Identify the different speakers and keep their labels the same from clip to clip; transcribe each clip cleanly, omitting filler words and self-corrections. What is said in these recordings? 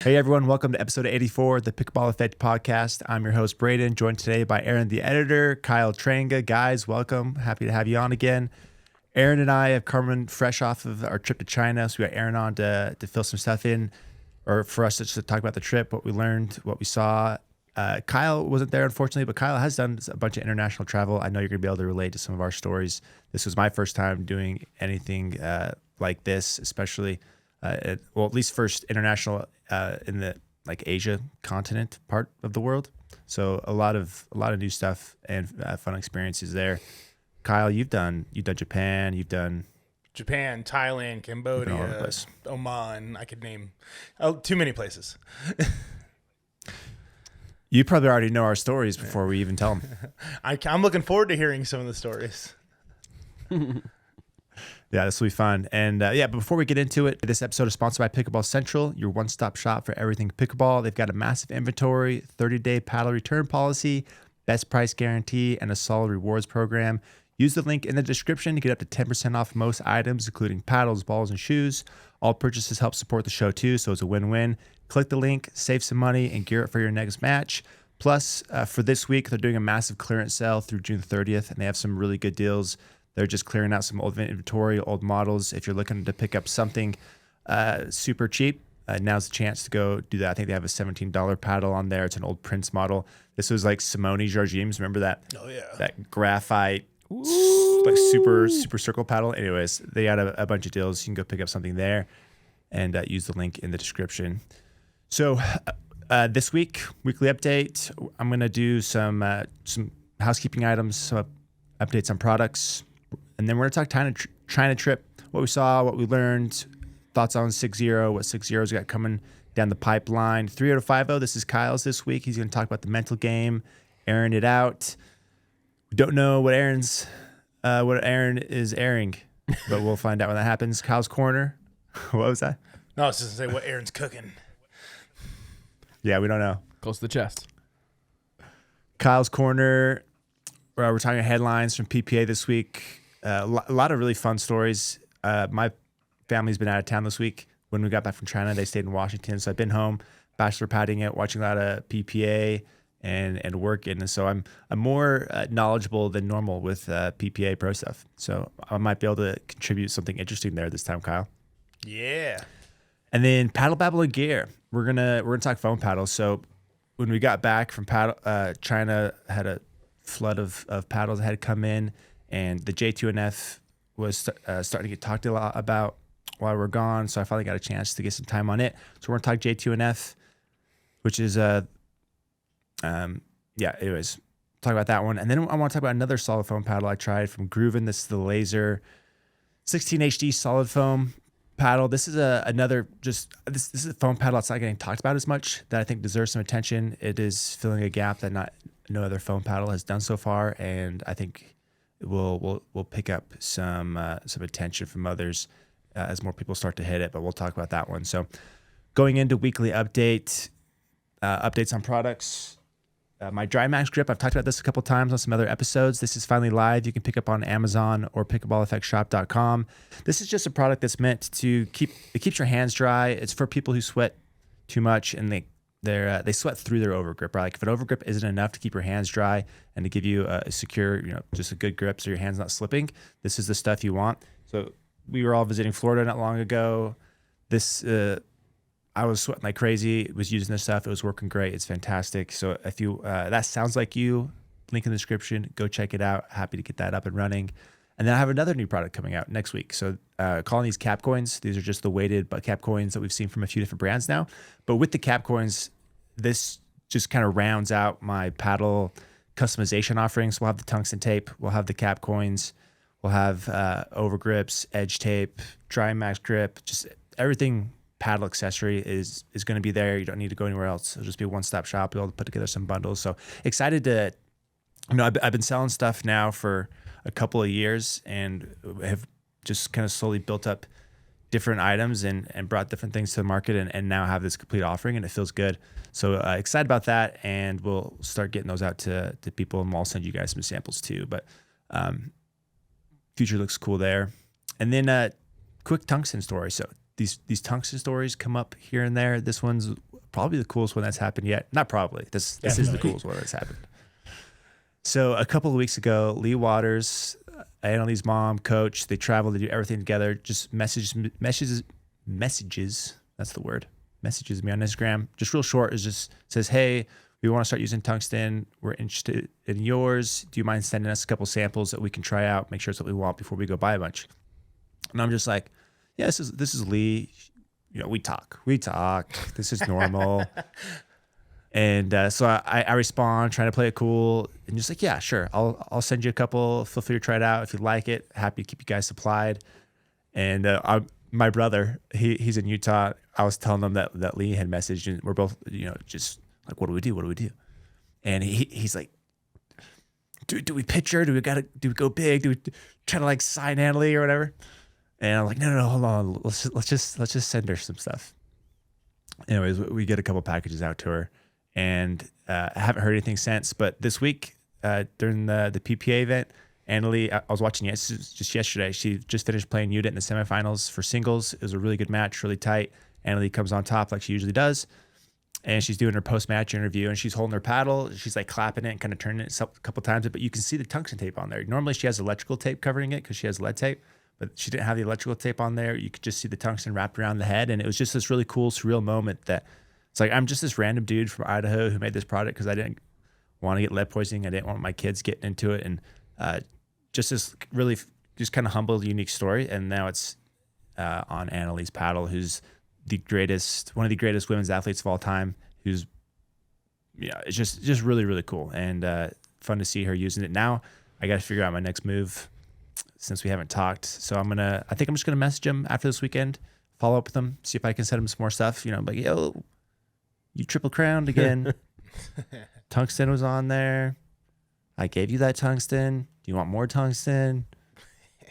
Speaker 1: Hey everyone, welcome to episode 84 of the Pickleball Effect podcast. I'm your host Braydon, joined today by Aaron the editor, Kyle Tranga. Guys, welcome. Happy to have you on again. Aaron and I have come fresh off of our trip to China, so we got Aaron on to fill some stuff in, or for us to talk about the trip, what we learned, what we saw. Kyle wasn't there, unfortunately, but Kyle has done a bunch of international travel. I know you're going to be able to relate to some of our stories. This was my first time doing anything like this, especially, at least first international in the Asia continent part of the world. So a lot of new stuff and fun experiences there. Kyle, you've done Japan,
Speaker 2: Japan, Thailand, Cambodia, Oman. I could name too many places.
Speaker 1: You probably already know our stories before we even tell them.
Speaker 2: I'm looking forward to hearing some of the stories.
Speaker 1: Yeah, this will be fun. And but before we get into it, this episode is sponsored by Pickleball Central, your one-stop shop for everything pickleball. They've got a massive inventory, 30-day paddle return policy, best price guarantee, and a solid rewards program. Use the link in the description to get up to 10% off most items, including paddles, balls, and shoes. All purchases help support the show too, so it's a win-win. Click the link, save some money, and gear up for your next match. Plus, for this week, they're doing a massive clearance sale through June 30th, and they have some really good deals. They're just clearing out some old inventory, old models. If you're looking to pick up something super cheap, now's the chance to go do that. I think they have a $17 paddle on there. It's an old Prince model. This was like Simone Jardine's. Remember that?
Speaker 2: Oh, yeah.
Speaker 1: That graphite, like super circle paddle. Anyways, they got a bunch of deals. You can go pick up something there and use the link in the description. So this week, weekly update, I'm going to do some housekeeping items, some updates on products. And then we're going to talk China trip, what we saw, what we learned, thoughts on 6-0, what 6-0's got coming down the pipeline. 3-0 to 5-0, this is Kyle's this week. He's going to talk about the mental game, airing it out. We don't know what Aaron is airing, but we'll find out when that happens. Kyle's Corner. What was that?
Speaker 2: No, I was just going to say what Aaron's cooking.
Speaker 1: Yeah, we don't know.
Speaker 3: Close to the chest.
Speaker 1: Kyle's Corner. We're talking headlines from PPA this week. A lot of really fun stories. My family's been out of town this week. When we got back from China, they stayed in Washington. So I've been home, bachelor padding it, watching a lot of PPA and working. And so I'm more knowledgeable than normal with PPA pro stuff. So I might be able to contribute something interesting there this time, Kyle.
Speaker 2: Yeah.
Speaker 1: And then Paddle, Babble, and Gear. We're gonna talk foam paddles. So when we got back from China, had a flood of paddles that had come in, and the J2NF was starting to get talked a lot about while we're gone. So I finally got a chance to get some time on it. So we're gonna talk J2NF, which is anyways, talk about that one. And then I want to talk about another solid foam paddle I tried from GRUVN. This is the Laser 16 HD solid foam paddle. This is this is a foam paddle that's not getting talked about as much, that I think deserves some attention. It is filling a gap that no other foam paddle has done so far, and I think it will pick up some attention from others as more people start to hit it. But we'll talk about that one. So going into weekly updates on products. My Dry Max grip, I've talked about this a couple times on some other episodes. This is finally live. You can pick up on Amazon or pickleballeffectshop.com. This is just a product that's meant to keeps your hands dry. It's for people who sweat too much and they sweat through their overgrip, right? Like if an overgrip isn't enough to keep your hands dry and to give you a secure, just a good grip so your hand's not slipping, this is the stuff you want. So we were all visiting Florida not long ago. I was sweating like crazy. Was using this stuff. It was working great. It's fantastic. So if you that sounds like you, link in the description. Go check it out. Happy to get that up and running. And then I have another new product coming out next week. So calling these cap coins. These are just the weighted butt cap coins that we've seen from a few different brands now. But with the cap coins, this just kind of rounds out my paddle customization offerings. We'll have the tungsten tape. We'll have the cap coins. We'll have over grips, edge tape, Dry Max grip, just everything paddle accessory is going to be there. You don't need to go anywhere else. It'll just be a one-stop shop. We'll be able to put together some bundles. So excited to, I've been selling stuff now for a couple of years and have just kind of slowly built up different items and brought different things to the market and now have this complete offering, and it feels good. So excited about that, and we'll start getting those out to people, and I'll send you guys some samples too. But future looks cool there. And then quick tungsten story. So these tungsten stories come up here and there. This one's probably the coolest one that's happened yet. Not probably. This is the coolest one that's happened. So a couple of weeks ago, Leigh Waters, Annalie's mom, coach, they traveled to do everything together. Just messages. That's the word. Messages me on Instagram. Just real short. Is just says, hey, we want to start using tungsten. We're interested in yours. Do you mind sending us a couple samples that we can try out? Make sure it's what we want before we go buy a bunch. And I'm just like, yeah, this is Leigh. We talk. This is normal. And so I respond, trying to play it cool, and just like, yeah, sure. I'll send you a couple. Feel free to try it out if you like it. Happy to keep you guys supplied. And my brother, he's in Utah. I was telling him that Leigh had messaged, and we're both, just like, what do we do? And he's like, do we pitch her? Do we go big? Do we try to like sign Annalie or whatever? And I'm like, no, hold on. Let's just send her some stuff. Anyways, we get a couple packages out to her. And I haven't heard anything since. But this week, during the PPA event, Annalie, I was watching just yesterday. She just finished playing Udit in the semifinals for singles. It was a really good match, really tight. Annalie comes on top like she usually does. And she's doing her post-match interview, and she's holding her paddle. She's like clapping it and kind of turning it a couple times. But you can see the tungsten tape on there. Normally she has electrical tape covering it because she has lead tape. But she didn't have the electrical tape on there. You could just see the tungsten wrapped around the head. And it was just this really cool, surreal moment that it's like, I'm just this random dude from Idaho who made this product because I didn't want to get lead poisoning. I didn't want my kids getting into it. And just this really just kind of humble, unique story. And now it's on Annalie's paddle, who's one of the greatest women's athletes of all time, who's, it's just really, really cool. And fun to see her using it. Now I got to figure out my next move since we haven't talked. So I think I'm just going to message him after this weekend, follow up with him, see if I can send him some more stuff. Like, yo, you triple crowned again. Tungsten was on there. I gave you that tungsten. Do you want more tungsten?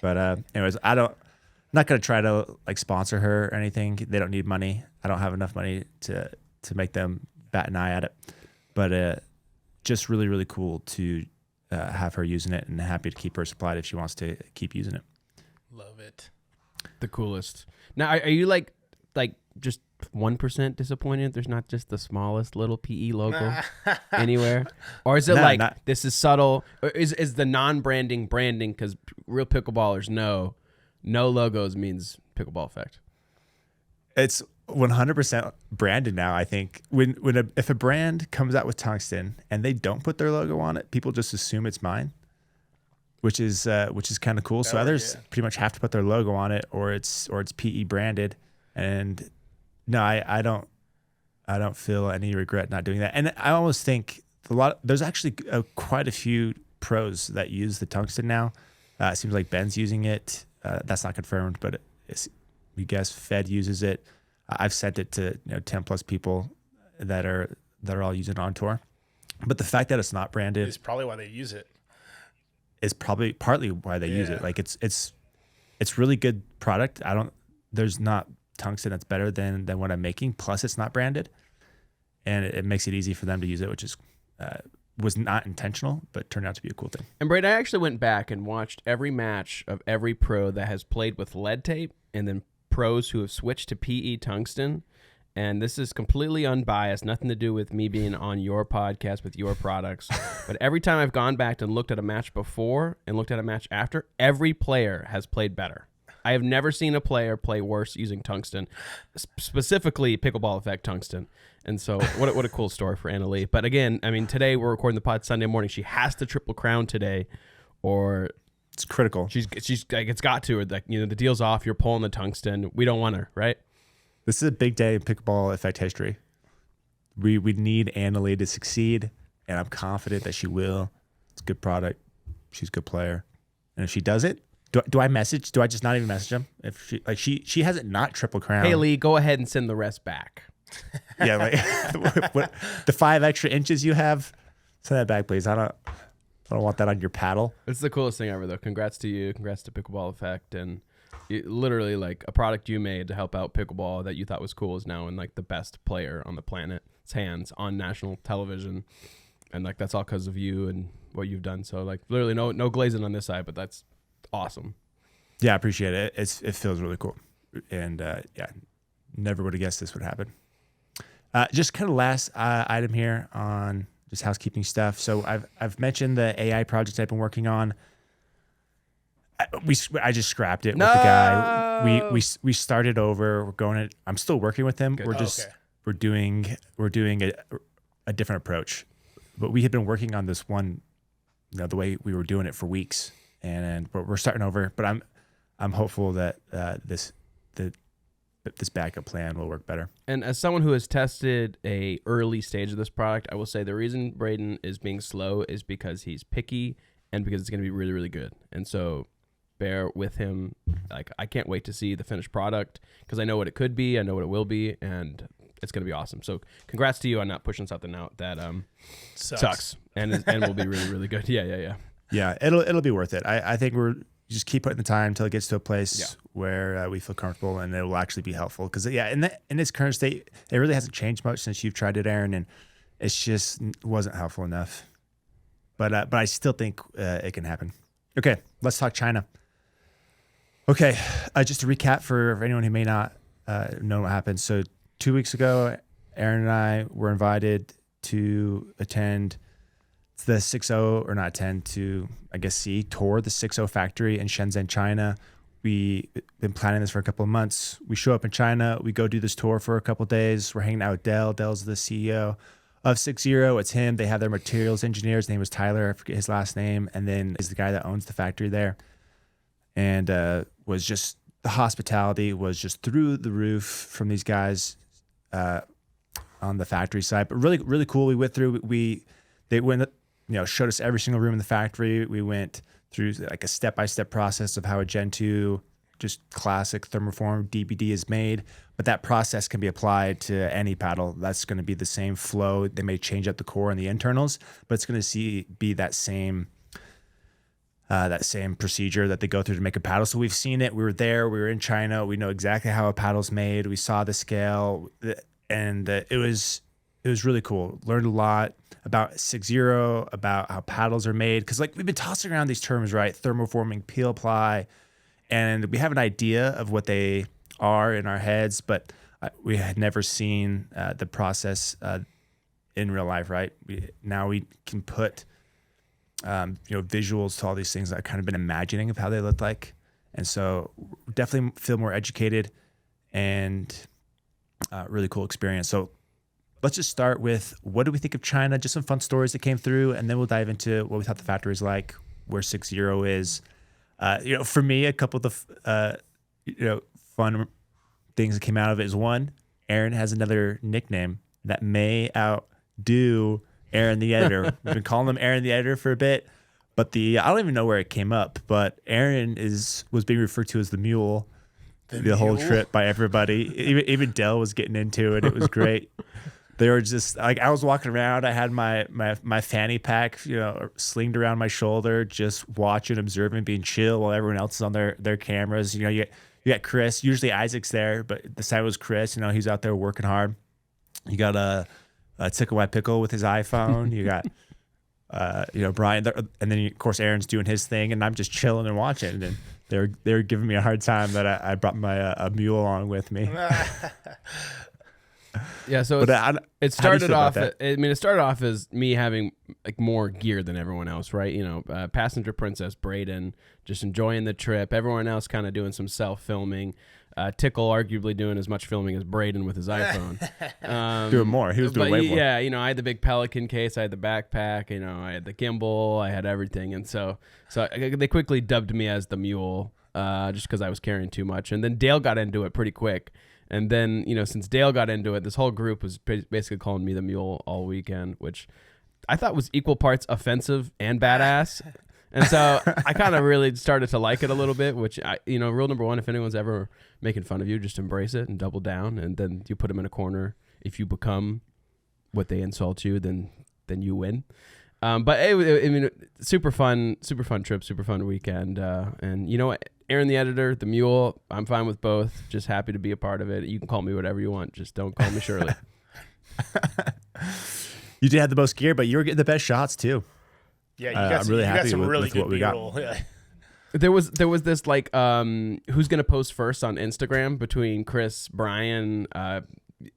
Speaker 1: But anyways, I'm not going to try to like sponsor her or anything. They don't need money. I don't have enough money to make them bat an eye at it. But just really, really cool to have her using it, and happy to keep her supplied if she wants to keep using it.
Speaker 2: Love it.
Speaker 3: The coolest. Now, are you like just 1% disappointed there's not just the smallest little PE logo anywhere? Or is it this is subtle? Or is the non-branding branding? Because real pickleballers know no logos means pickleball effect.
Speaker 1: It's 100% branded now. I think if a brand comes out with tungsten and they don't put their logo on it, people just assume it's mine, which is kind of cool. So others pretty much have to put their logo on it, or it's PE branded. And no, I don't feel any regret not doing that. And I almost think there's actually quite a few pros that use the tungsten now. It seems like Ben's using it. That's not confirmed, but we guess Fed uses it. I've sent it to 10 plus people that are all using it on tour. But the fact that it's not branded
Speaker 2: is probably why they use it.
Speaker 1: Is probably partly why they use it. Like it's really good product. There's not tungsten that's better than what I'm making. Plus it's not branded, and it makes it easy for them to use it, which is was not intentional, but turned out to be a cool thing.
Speaker 3: And Braydon, I actually went back and watched every match of every pro that has played with lead tape, and then pros who have switched to PE tungsten. And this is completely unbiased, nothing to do with me being on your podcast with your products. But every time I've gone back and looked at a match before and looked at a match after, every player has played better. I have never seen a player play worse using tungsten, specifically Pickleball Effect tungsten. And so what a cool story for Annalie. But again, I mean, today we're recording the pod Sunday morning. She has to triple crown today, or
Speaker 1: it's critical.
Speaker 3: She's like, it's got to, or like, the deal's off. You're pulling the tungsten. We don't want her, right?
Speaker 1: This is a big day in Pickleball Effect history. We need Annalie to succeed, and I'm confident that she will. It's a good product. She's a good player, and if she does it, do I message? Do I just not even message him? If she hasn't not triple crown.
Speaker 3: Hey Leigh, go ahead and send the rest back.
Speaker 1: Yeah, like the 5 extra inches you have, send that back, please. I don't want that on your paddle.
Speaker 3: It's the coolest thing ever, though. Congrats to you. Congrats to Pickleball Effect, and literally like a product you made to help out pickleball that you thought was cool is now in like the best player on the planet's hands on national television, and like that's all because of you and what you've done. So like literally no glazing on this side, but that's awesome.
Speaker 1: Yeah, I appreciate it. It feels really cool, and never would have guessed this would happen. Just kind of last item here on just housekeeping stuff. So I've mentioned the AI project I've been working on. I just scrapped it with the guy. We started over. We're going. I'm still working with him.
Speaker 3: Good.
Speaker 1: We're doing a different approach, but we had been working on this one, the way we were doing it for weeks, and we're starting over. But I'm hopeful that this backup plan will work better.
Speaker 3: And as someone who has tested a early stage of this product, I will say the reason Braydon is being slow is because he's picky and because it's going to be really, really good. And so bear with him. Like, I can't wait to see the finished product because I know what it could be, I know what it will be, and it's going to be awesome. So congrats to you on not pushing something out that sucks and will be really, really good. Yeah.
Speaker 1: Yeah, it'll be worth it. I think we're just keep putting the time until it gets to a place where we feel comfortable and it will actually be helpful. Because in its current state, it really hasn't changed much since you've tried it, Aaron, and it's just wasn't helpful enough. But I still think it can happen. Okay, let's talk China. Okay, just to recap for anyone who may not know what happened. So 2 weeks ago, Aaron and I were invited to attend the 6.0, or not attend, to, I guess, tour the 6.0 factory in Shenzhen, China. We've been planning this for a couple of months. We show up in China. We go do this tour for a couple of days. We're hanging out with Dell. Dell's the CEO of 6.0. It's him. They have their materials engineer. His name was Tyler. I forget his last name. And then is the guy that owns the factory there. And was just, the hospitality was just through the roof from these guys on the factory side. But really, really cool. We went through, they went, showed us every single room in the factory. We went through like a step-by-step process of how a Gen 2, just classic thermoform DBD is made. But that process can be applied to any paddle. That's going to be the same flow. They may change up the core and the internals, but it's going to be that same procedure that they go through to make a paddle. So we've seen it. We were there. We were in China. We know exactly how a paddle's made. We saw the scale, and it was really cool. Learned a lot about 6.0, about how paddles are made. Because we've been tossing around these terms, right? Thermoforming, peel apply, and we have an idea of what they are in our heads, but we had never seen the process in real life, right? Now we can put visuals to all these things that I've kind of been imagining of how they look like. And so definitely feel more educated, and really cool experience. So let's just start with, what do we think of China? Just some fun stories that came through, and then we'll dive into what we thought the factory is like, where 6.0 is. For me, a couple of the fun things that came out of it is, one, Aaron has another nickname that may outdo Aaron the editor. We've been calling him Aaron the editor for a bit, but I don't even know where it came up, but Aaron was being referred to as the mule the whole trip by everybody. Even Dell was getting into it. It was great. They were just like, I was walking around. I had my fanny pack, slinged around my shoulder, just watching, observing, being chill while everyone else is on their cameras. You got Chris. Usually Isaac's there, but this time it was Chris. He's out there working hard. You got a Tickle My Pickle with his iPhone. You got Brian, and then of course Aaron's doing his thing, and I'm just chilling and watching. And they were giving me a hard time that I brought my a mule along with me.
Speaker 3: Yeah, so it started off. It started off as me having more gear than everyone else, right? Passenger Princess Braydon just enjoying the trip. Everyone else kind of doing some self-filming. Tickle arguably doing as much filming as Braydon with his iPhone.
Speaker 1: Doing more. He was doing way more.
Speaker 3: Yeah, I had the big Pelican case. I had the backpack. I had the gimbal. I had everything. And so they quickly dubbed me as the mule just because I was carrying too much. And then Dale got into it pretty quick. And then, since Dale got into it, this whole group was basically calling me the mule all weekend, which I thought was equal parts offensive and badass. And so I kind of really started to like it a little bit, which, rule number one, if anyone's ever making fun of you, just embrace it and double down. And then you put them in a corner. If you become what they insult you, then you win. But super fun trip, super fun weekend. And you know what? Aaron the editor, the mule, I'm fine with both. Just happy to be a part of it. You can call me whatever you want. Just don't call me Shirley.
Speaker 1: You did have the most gear, but you were getting the best shots too.
Speaker 2: Yeah,
Speaker 1: I'm really happy with what we got.
Speaker 2: Yeah.
Speaker 3: There was this who's gonna post first on Instagram between Chris, Brian,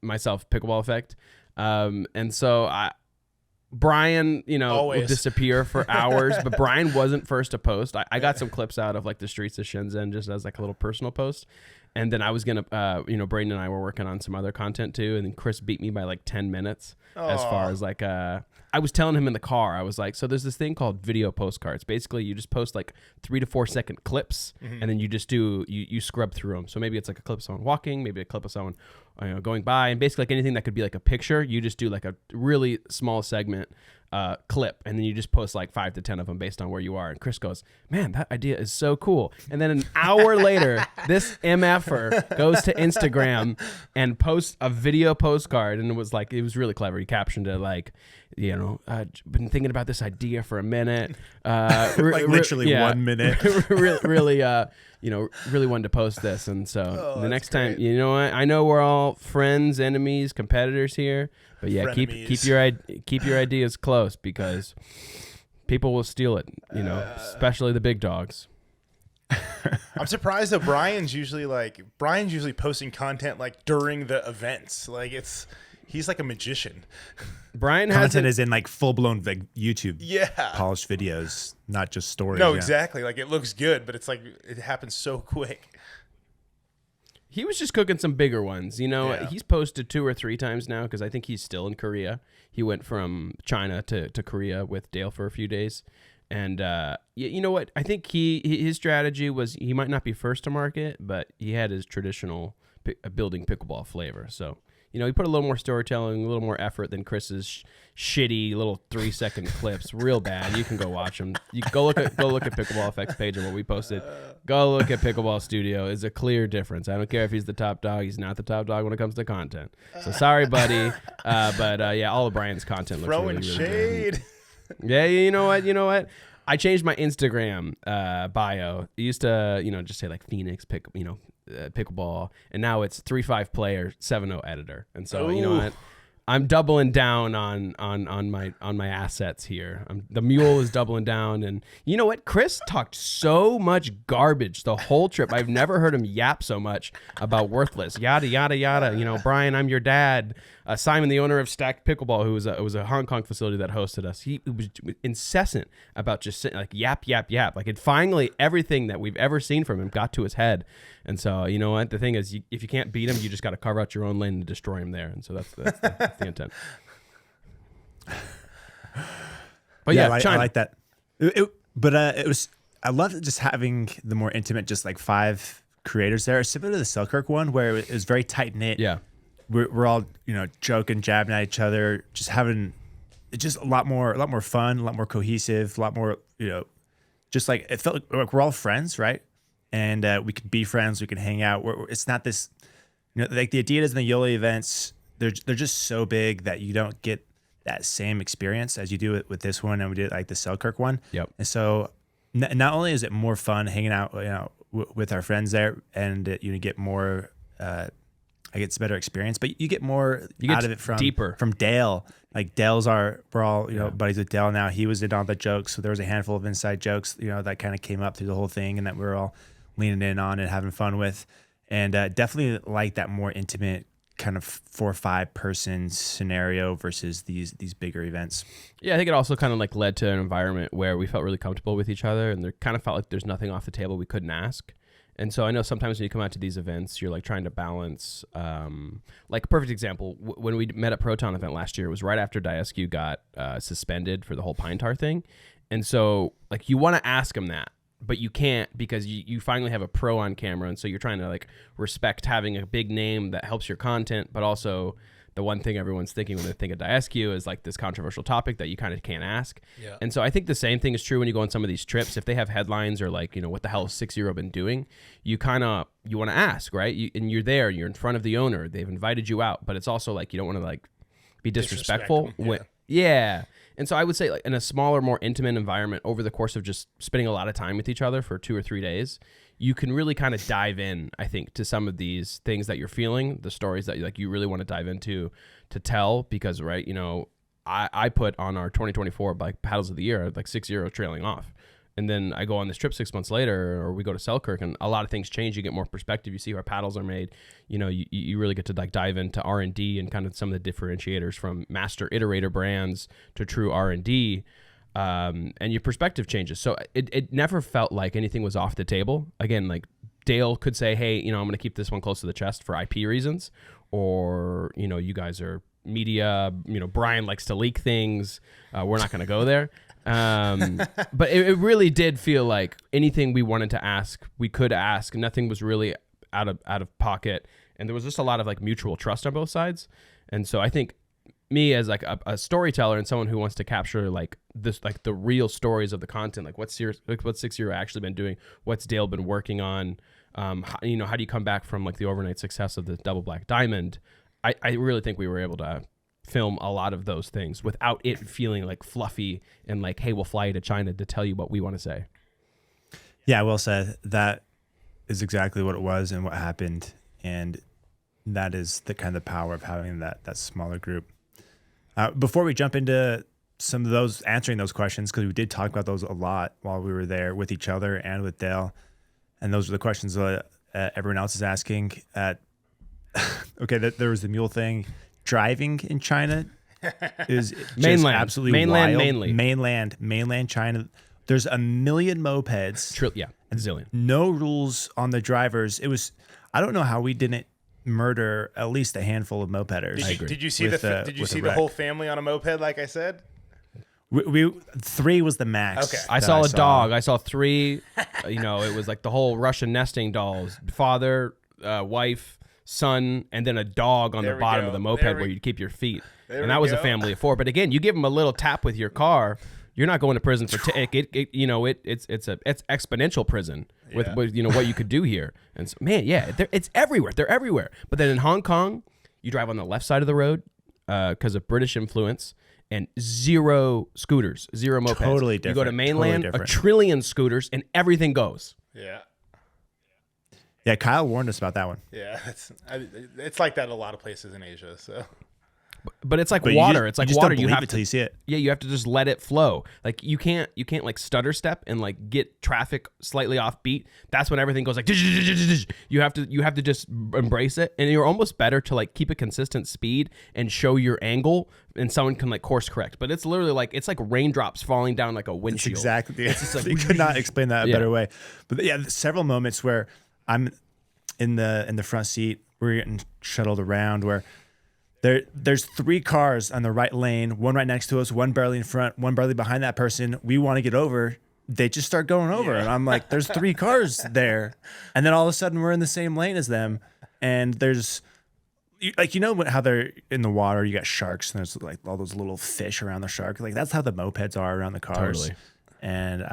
Speaker 3: myself Pickleball Effect. And so Brian,
Speaker 2: Always.
Speaker 3: will disappear for hours, but Brian wasn't first to post. I got some clips out of like the streets of Shenzhen just as like a little personal post. And then I was going to, Braydon and I were working on some other content too. And then Chris beat me by like 10 minutes as far as like, I was telling him in the car, I was like, so there's this thing called video postcards. Basically, you just post like 3 to 4 second clips, and then you just you scrub through them. So maybe it's like a clip of someone walking, maybe a clip of someone going by, and basically like anything that could be like a picture, you just do like a really small segment clip, and then you just post like 5 to 10 of them based on where you are. And Chris goes, man, that idea is so cool. And then an hour later, this MFer goes to Instagram and posts a video postcard, and it was really clever. He captioned it like, been thinking about this idea for a minute.
Speaker 1: Like literally 1 minute.
Speaker 3: really wanted to post this. And so the next time, you know what? I know we're all friends, enemies, competitors here, but yeah, keep your ideas close because people will steal it, especially the big dogs.
Speaker 2: I'm surprised that Brian's usually posting content like during the events. Like he's like a magician.
Speaker 3: Brian
Speaker 1: content is in like full blown like YouTube polished videos, not just stories.
Speaker 2: No, exactly. Like it looks good, but it's like it happens so quick.
Speaker 3: He was just cooking some bigger ones. He's posted 2 or 3 times now because I think he's still in Korea. He went from China to Korea with Dale for a few days. And you know what? I think his strategy was he might not be first to market, but he had his traditional building pickleball flavor. So, he put a little more storytelling, a little more effort than Chris's shitty little 3-second clips. Real bad. You can go watch them. You go look at Pickleball Effects page and what we posted. Go look at Pickleball Studio. It's a clear difference. I don't care if he's the top dog. He's not the top dog when it comes to content. So sorry, buddy. But all of Brian's content looks
Speaker 2: throwing
Speaker 3: really, really
Speaker 2: shade.
Speaker 3: Good. Yeah, you know what? I changed my Instagram bio. It used to, just say like Phoenix Pickleball, and now it's 3-5 player 7-0 editor. And so you know what, I'm doubling down on my assets here. The mule is doubling down, and you know what, Chris talked so much garbage the whole trip. I've never heard him yap so much about worthless yada yada yada. Brian, I'm your dad. Simon, the owner of Stacked Pickleball, who was a Hong Kong facility that hosted us, he was incessant about just sitting, like yap, yap, yap. Like it finally, everything that we've ever seen from him got to his head. And so, you know what? The thing is, if you can't beat him, you just got to carve out your own lane and destroy him there. And so that's the intent. But yeah,
Speaker 1: I like that. I loved just having the more intimate, just like 5 creators there, similar to the Selkirk one, where it was very tight knit.
Speaker 3: Yeah.
Speaker 1: We're all joking, jabbing at each other, just having just a lot more fun, a lot more cohesive, a lot more just like it felt like we're all friends, right? And we could be friends, we could hang out. It's not this, like the Adidas and the Yoli events. They're just so big that you don't get that same experience as you do it with this one, and we did like the Selkirk one.
Speaker 3: Yep.
Speaker 1: And so not only is it more fun hanging out, with our friends there, and you get more. I get a better experience, but you get more out of it from Dale. Like we're all buddies with Dale now. He was in on the jokes, so there was a handful of inside jokes that kind of came up through the whole thing, and that we were all leaning in on and having fun with, and definitely like that more intimate kind of 4 or 5 person scenario versus these bigger events.
Speaker 3: Yeah, I think it also kind of like led to an environment where we felt really comfortable with each other, and there kind of felt like there's nothing off the table we couldn't ask. And so I know sometimes when you come out to these events, you're like trying to balance, like a perfect example, when we met at Proton event last year, it was right after Diescu got suspended for the whole Pine Tar thing. And so like you want to ask him that, but you can't because you finally have a pro on camera. And so you're trying to like respect having a big name that helps your content, but also the one thing everyone's thinking when they think of Diescu is like this controversial topic that you kind of can't ask. Yeah. And so I think the same thing is true when you go on some of these trips. If they have headlines or like, what the hell has 6-0 been doing? You want to ask, right? And you're there, you're in front of the owner. They've invited you out, but it's also like, you don't want to like be disrespectful. Yeah. And so I would say like in a smaller, more intimate environment over the course of just spending a lot of time with each other for 2 or 3 days, you can really kind of dive in, I think, to some of these things that you're feeling, the stories that you really want to dive into to tell, because, right, I put on our 2024 like paddles of the year, like 6-0 trailing off. And then I go on this trip 6 months later, or we go to Selkirk, and a lot of things change. You get more perspective. You see how paddles are made. You know, you really get to like dive into R&D and kind of some of the differentiators from master iterator brands to true R&D. And your perspective changes. So it never felt like anything was off the table. Again, like Dale could say, hey, you know, I'm going to keep this one close to the chest for IP reasons. Or, you know, you guys are media, you know, Brian likes to leak things. We're not going to go there. But it really did feel like anything we wanted to ask, we could ask. Nothing was really out of pocket. And there was just a lot of like mutual trust on both sides. And so I think me as like a storyteller and someone who wants to capture like this, like the real stories of the content, like what's 6 Year actually been doing, what's Dale been working on, how, you know, how do you come back from like the overnight success of the Double Black Diamond? I really think we were able to film a lot of those things without it feeling like fluffy and like, hey, we'll fly you to China to tell you what we want to say.
Speaker 1: Yeah, well said. That is exactly what it was and what happened. And that is the kind of power of having that smaller group. Before we jump into some of those, answering those questions, because we did talk about those a lot while we were there with each other and with Dale. And those are the questions that everyone else is asking. Okay, there was the mule thing. Driving in China is
Speaker 3: mainland,
Speaker 1: absolutely
Speaker 3: mainland,
Speaker 1: wild. Mainland China. There's a million mopeds.
Speaker 3: A zillion.
Speaker 1: No rules on the drivers. It was, I don't know how we didn't murder at least a handful of mopeders.
Speaker 2: Did you see the whole family on a moped? Like I said,
Speaker 1: we 3 was the max.
Speaker 2: Okay,
Speaker 3: I saw a dog. I saw 3. You know, it was like the whole Russian nesting dolls: father, wife, son, and then a dog on the bottom of the moped where you'd keep your feet. And that was a family of 4. But again, you give them a little tap with your car, you're not going to prison for it's exponential prison with you know what you could do here. And so, man, yeah, it's everywhere. They're everywhere. But then in Hong Kong, you drive on the left side of the road because of British influence, and 0 scooters, 0 mopeds.
Speaker 1: Totally different.
Speaker 3: You go to mainland, a trillion scooters, and everything goes.
Speaker 2: Yeah.
Speaker 1: Yeah, Kyle warned us about that one.
Speaker 2: Yeah, it's like that in a lot of places in Asia. So,
Speaker 3: but it's like water. It's like water.
Speaker 1: You have to, you see it.
Speaker 3: Yeah, you have to just let it flow. Like you can't like stutter step and like get traffic slightly off beat. That's when everything goes like. You have to just embrace it, and you're almost better to like keep a consistent speed and show your angle, and someone can like course correct. But it's literally like it's like raindrops falling down like a windshield.
Speaker 1: It's exactly.
Speaker 3: It's just like,
Speaker 1: you could not explain that a better way. But yeah, several moments where I'm in the front seat. We're getting shuttled around where there's 3 cars on the right lane, one right next to us, one barely in front, one barely behind that person. We want to get over. They just start going over. And I'm like, there's 3 cars there. And then all of a sudden we're in the same lane as them. And there's like, you know how they're in the water, you got sharks and there's like all those little fish around the shark. Like that's how the mopeds are around the cars.
Speaker 3: Totally.
Speaker 1: And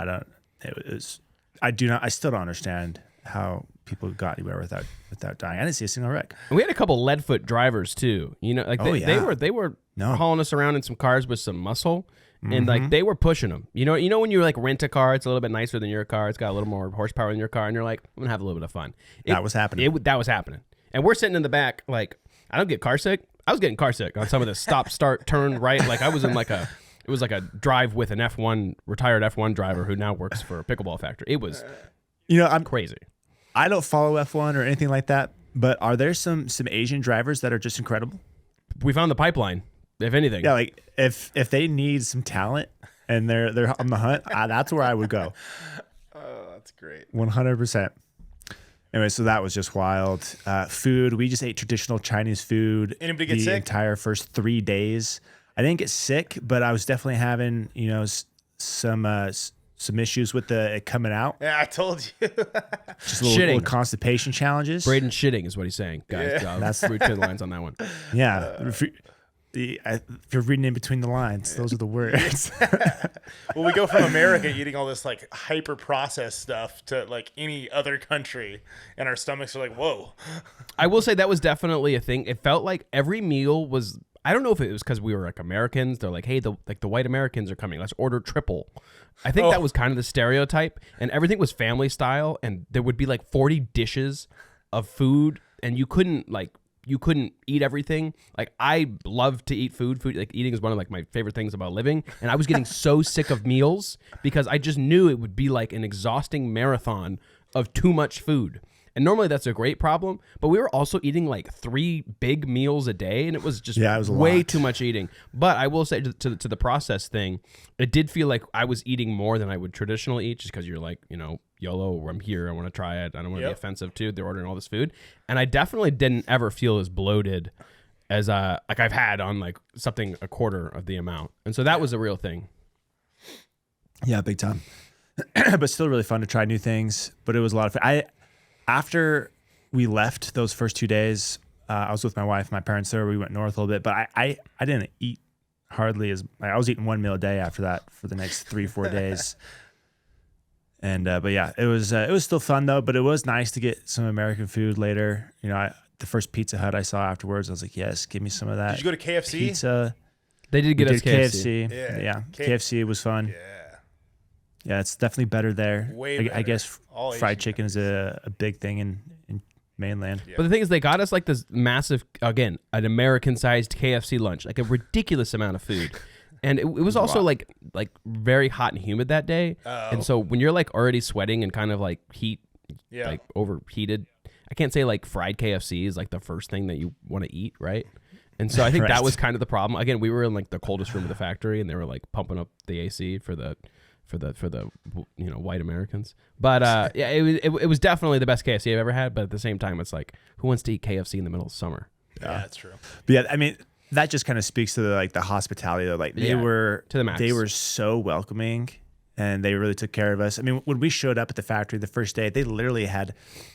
Speaker 1: I still don't understand how people got anywhere without dying. I didn't see a single wreck.
Speaker 3: And we had a couple lead-foot drivers too. You know, like they were hauling us around in some cars with some muscle, and like they were pushing them. You know when you like rent a car, it's a little bit nicer than your car. It's got a little more horsepower than your car, and you're like, I'm gonna have a little bit of fun.
Speaker 1: That was happening.
Speaker 3: That was happening, and we're sitting in the back. Like I don't get car sick. I was getting car sick on some of the stop, start, turn right. Like I was in like a. It was like a drive with an retired F1 driver who now works for a pickleball factory. It was, I'm crazy.
Speaker 1: I don't follow F1 or anything like that, but are there some Asian drivers that are just incredible?
Speaker 3: We found the pipeline, if anything.
Speaker 1: Yeah, like if they need some talent and they're on the hunt, that's where I would go.
Speaker 2: Oh, that's great.
Speaker 1: 100%. Anyway, so that was just wild. Food, we just ate traditional Chinese food.
Speaker 2: Anybody get sick?
Speaker 1: The entire first 3 days. I didn't get sick, but I was definitely having, some issues with it coming out.
Speaker 2: Yeah, I told you.
Speaker 1: Just little constipation challenges.
Speaker 3: Braydon shitting is what he's saying, guys.
Speaker 2: Yeah.
Speaker 3: That's 3 lines on that one.
Speaker 1: Yeah. If you're reading in between the lines, those are the words.
Speaker 2: Well, we go from America eating all this like hyper processed stuff to like any other country, and our stomachs are like, whoa.
Speaker 3: I will say that was definitely a thing. It felt like every meal was. I don't know if it was because we were like Americans. They're like, hey, the white Americans are coming. Let's order triple. I think that was kind of the stereotype, and everything was family style, and there would be like 40 dishes of food, and you couldn't like you couldn't eat everything. Like I love to eat food. Like eating is one of like my favorite things about living. And I was getting so sick of meals because I just knew it would be like an exhausting marathon of too much food. And normally that's a great problem, but we were also eating like 3 big meals a day, and it was just
Speaker 1: it was a
Speaker 3: way
Speaker 1: lot.
Speaker 3: too much eating. But I will say to the process thing, it did feel like I was eating more than I would traditionally eat, just because you're like, YOLO, I'm here, I want to try it, I don't want to be offensive too. They're ordering all this food, and I definitely didn't ever feel as bloated as like I've had on like something a quarter of the amount, and so that was a real thing.
Speaker 1: Yeah, big time. But still really fun to try new things. But it was a lot of fun. After we left those first 2 days, I was with my wife, my parents there. We went north a little bit, but I didn't eat hardly as I was eating 1 meal a day after that for the next 3-4 days. And but yeah, it was still fun though. But it was nice to get some American food later. The first Pizza Hut I saw afterwards, I was like, yes, give me some of that.
Speaker 2: Did you go to KFC?
Speaker 1: Pizza.
Speaker 3: They did get us
Speaker 1: KFC.
Speaker 3: KFC.
Speaker 1: Yeah. KFC was fun.
Speaker 2: Yeah.
Speaker 1: Yeah, it's definitely better there.
Speaker 2: Way
Speaker 1: I
Speaker 2: better.
Speaker 1: guess
Speaker 2: All
Speaker 1: fried
Speaker 2: Asian
Speaker 1: chicken is a big thing in mainland.
Speaker 2: Yeah.
Speaker 3: But the thing is, they got us like this massive, again, an American-sized KFC lunch, like a ridiculous amount of food. And it was also like very hot and humid that day. And so when you're like already sweating and kind of like like overheated, I can't say like fried KFC is like the first thing that you want to eat, right? And so I think that was kind of the problem. Again, we were in like the coldest room of the factory, and they were like pumping up the AC for the white Americans. But yeah, it was definitely the best KFC I've ever had. But at the same time, it's like, who wants to eat KFC in the middle of summer?
Speaker 2: Yeah, that's true.
Speaker 1: But yeah, I mean, that just kind of speaks to the hospitality though. Like they were
Speaker 3: to the max.
Speaker 1: They were so welcoming, and they really took care of us. I mean, when we showed up at the factory the first day, they literally had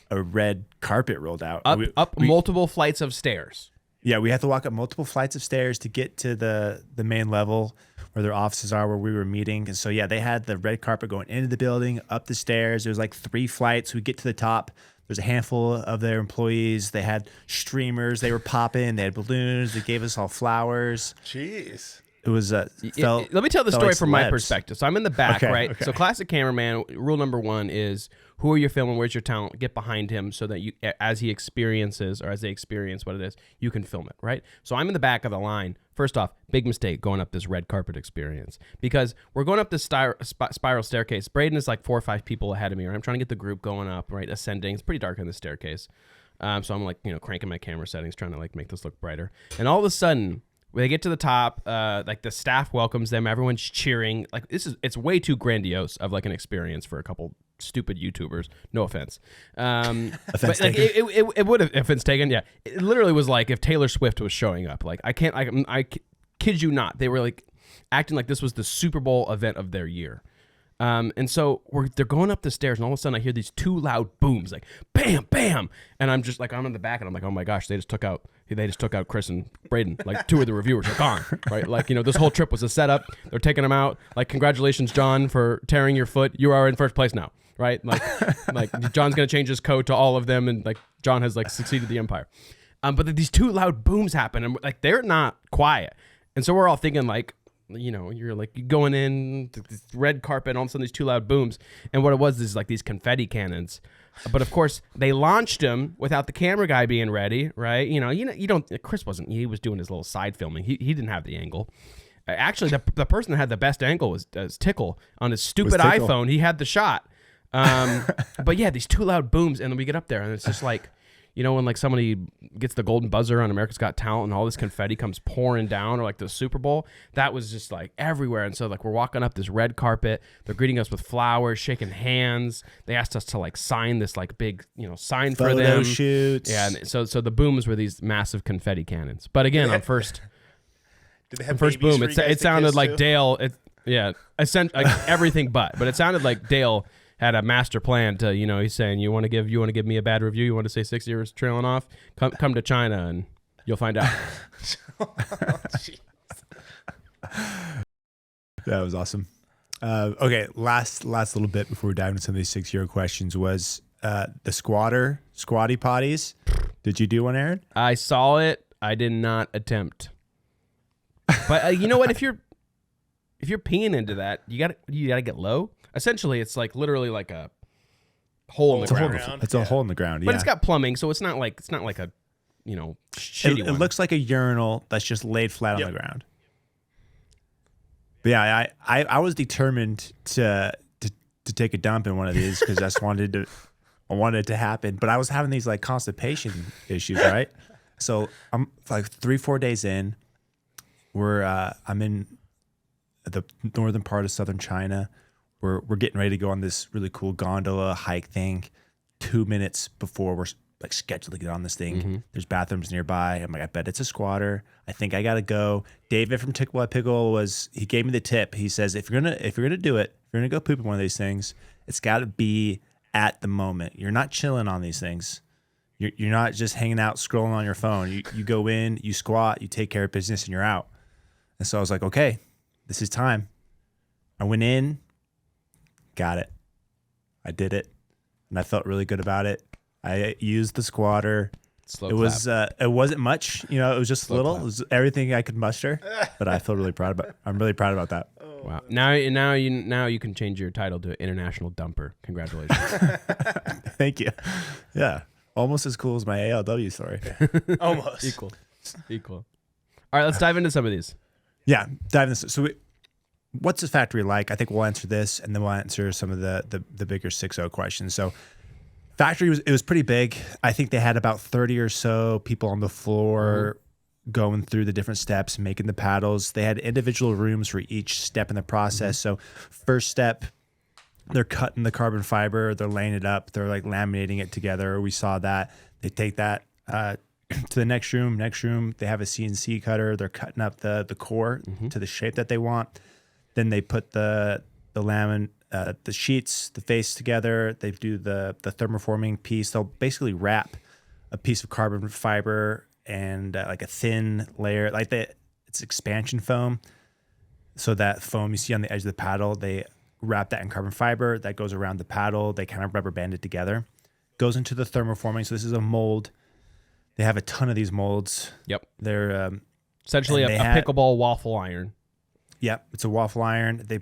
Speaker 1: a red carpet rolled out.
Speaker 3: Up multiple flights of stairs.
Speaker 1: Yeah, we had to walk up multiple flights of stairs to get to the main level where their offices are, where we were meeting. And so, yeah, they had the red carpet going into the building, up the stairs. There was like 3 flights. We get to the top. There's a handful of their employees. They had streamers. They were popping. They had balloons. They gave us all flowers.
Speaker 2: Jeez.
Speaker 1: It was
Speaker 3: Let me tell the story
Speaker 1: like
Speaker 3: from my
Speaker 1: celebs.
Speaker 3: perspective. So I'm in the back,
Speaker 1: Okay,
Speaker 3: right?
Speaker 1: okay.
Speaker 3: So classic cameraman, rule number 1 is, who are you filming? Where's your talent? Get behind him so that you, as he experiences or as they experience what it is, you can film it, right? So I'm in the back of the line. First off, big mistake going up this red carpet experience, because we're going up this spiral staircase. Braydon is like 4 or 5 people ahead of me, right? I'm trying to get the group going up, right? Ascending. It's pretty dark on the staircase. So I'm like, cranking my camera settings, trying to like make this look brighter. And all of a sudden, when they get to the top, like the staff welcomes them. Everyone's cheering. Like it's way too grandiose of like an experience for a couple stupid YouTubers. No offense. But like it would have offense taken. Yeah, it literally was like if Taylor Swift was showing up. Like I kid you not. They were like acting like this was the Super Bowl event of their year. And so they're going up the stairs, and all of a sudden I hear these 2 loud booms, like bam, bam, and I'm just like, I'm in the back, and I'm like, oh my gosh, they just took out Chris and Braydon, like 2 of the reviewers are gone, right? Like this whole trip was a setup. They're taking them out. Like, congratulations, John, for tearing your foot. You are in first place now, right? Like John's gonna change his code to all of them, and like John has like succeeded the empire. But these 2 loud booms happen, and like they're not quiet, and so we're all thinking like, you're like going in this red carpet, and all of a sudden these 2 loud booms. And what it was is like these confetti cannons. But of course, they launched them without the camera guy being ready, right? You don't. Chris wasn't. He was doing his little side filming. He didn't have the angle. Actually, the person that had the best angle was Tickle on his stupid iPhone. He had the shot. But yeah, these 2 loud booms, and then we get up there, and it's just like, when like somebody gets the golden buzzer on America's Got Talent and all this confetti comes pouring down, or like the Super Bowl, that was just like everywhere. And so like we're walking up this red carpet, they're greeting us with flowers, shaking hands. They asked us to like sign this like big, sign for them.
Speaker 1: Photo shoots.
Speaker 3: Yeah, and so the booms were these massive confetti cannons. But again, on first boom, it sounded like Dale. I sent like everything but it sounded like Dale had a master plan to, he's saying, you want to give me a bad review? You want to say 6 years trailing off? Come to China and you'll find out.
Speaker 1: That was awesome. Okay, last little bit before we dive into some of these 6-year questions was the squatty potties. Did you do one, Aaron?
Speaker 3: I saw it. I did not attempt. But you know what? If you're peeing into that, you gotta get low. Essentially, it's like literally like a hole in the ground.
Speaker 1: It's a hole in the ground,
Speaker 3: But it's got plumbing, so it's not like a shitty
Speaker 1: It
Speaker 3: one.
Speaker 1: looks like a urinal that's just laid flat on
Speaker 2: Yep.
Speaker 1: the ground. But yeah, I was determined to take a dump in one of these because I wanted it to happen. But I was having these like constipation issues, right? So I'm like 3-4 days in. I'm in the northern part of southern China. We're getting ready to go on this really cool gondola hike thing. 2 minutes before we're like scheduled to get on this thing, there's bathrooms nearby. I'm like, I bet it's a squatter. I think I gotta go. David from Pickle he gave me the tip. He says if you're gonna do it, if you're gonna go poop in one of these things, it's got to be at the moment. You're not chilling on these things. You're not just hanging out scrolling on your phone. You go in, you squat, you take care of business, and you're out. And so I was like, okay, this is time. I went in, got it. I did it, and I felt really good about it. I used the squatter.
Speaker 3: Slow
Speaker 1: It was it wasn't much, it was just little.
Speaker 3: clap.
Speaker 1: It was everything I could muster, but I feel really proud about. I'm really proud about that.
Speaker 3: Wow. Now you can change your title to international dumper. Congratulations.
Speaker 1: Thank you. Yeah, almost as cool as my ALW story.
Speaker 2: Almost.
Speaker 3: Equal. All right, let's dive into some of these.
Speaker 1: Yeah, dive in. So, what's this factory like? I think we'll answer this, and then we'll answer some of the bigger 6-0 questions. So, factory was pretty big. I think they had about 30 or so people on the floor going through the different steps, making the paddles. They had individual rooms for each step in the process. So, first step, they're cutting the carbon fiber, they're laying it up, they're like laminating it together. We saw that. They take that to the next room. They have a CNC cutter. They're cutting up the core to the shape that they want. Then they put the sheets, the face together. They do the thermoforming piece. They'll basically wrap a piece of carbon fiber and like a thin layer, like it's expansion foam. So that foam you see on the edge of the paddle, they wrap that in carbon fiber that goes around the paddle. They kind of rubber band it together. Goes into the thermoforming. So this is a mold. They have a ton of these molds.
Speaker 3: Yep.
Speaker 1: They're
Speaker 3: Essentially a pickleball waffle iron.
Speaker 1: Yep, it's a waffle iron. They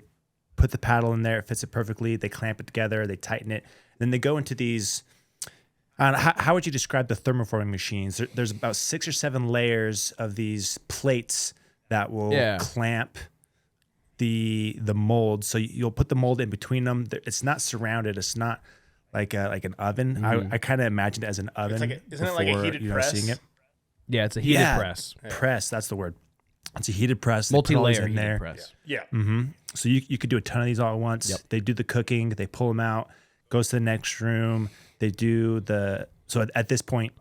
Speaker 1: put the paddle in there. It fits it perfectly. They clamp it together. They tighten it. Then they go into these. How would you describe the thermoforming machines? There's about 6 or 7 layers of these plates that will clamp the mold. So you'll put the mold in between them. It's not surrounded. It's not like an oven. I kind of imagined it as an oven.
Speaker 2: Isn't it like a heated press?
Speaker 1: Seeing it.
Speaker 3: Yeah, it's a heated press.
Speaker 1: Press, that's the word. It's a heated press.
Speaker 3: Multi-layer
Speaker 1: in there.
Speaker 3: heated press.
Speaker 2: Yeah.
Speaker 1: So you could do a ton of these all at once.
Speaker 3: Yep.
Speaker 1: They do the cooking. They pull them out. Goes to the next room. They do so at this point,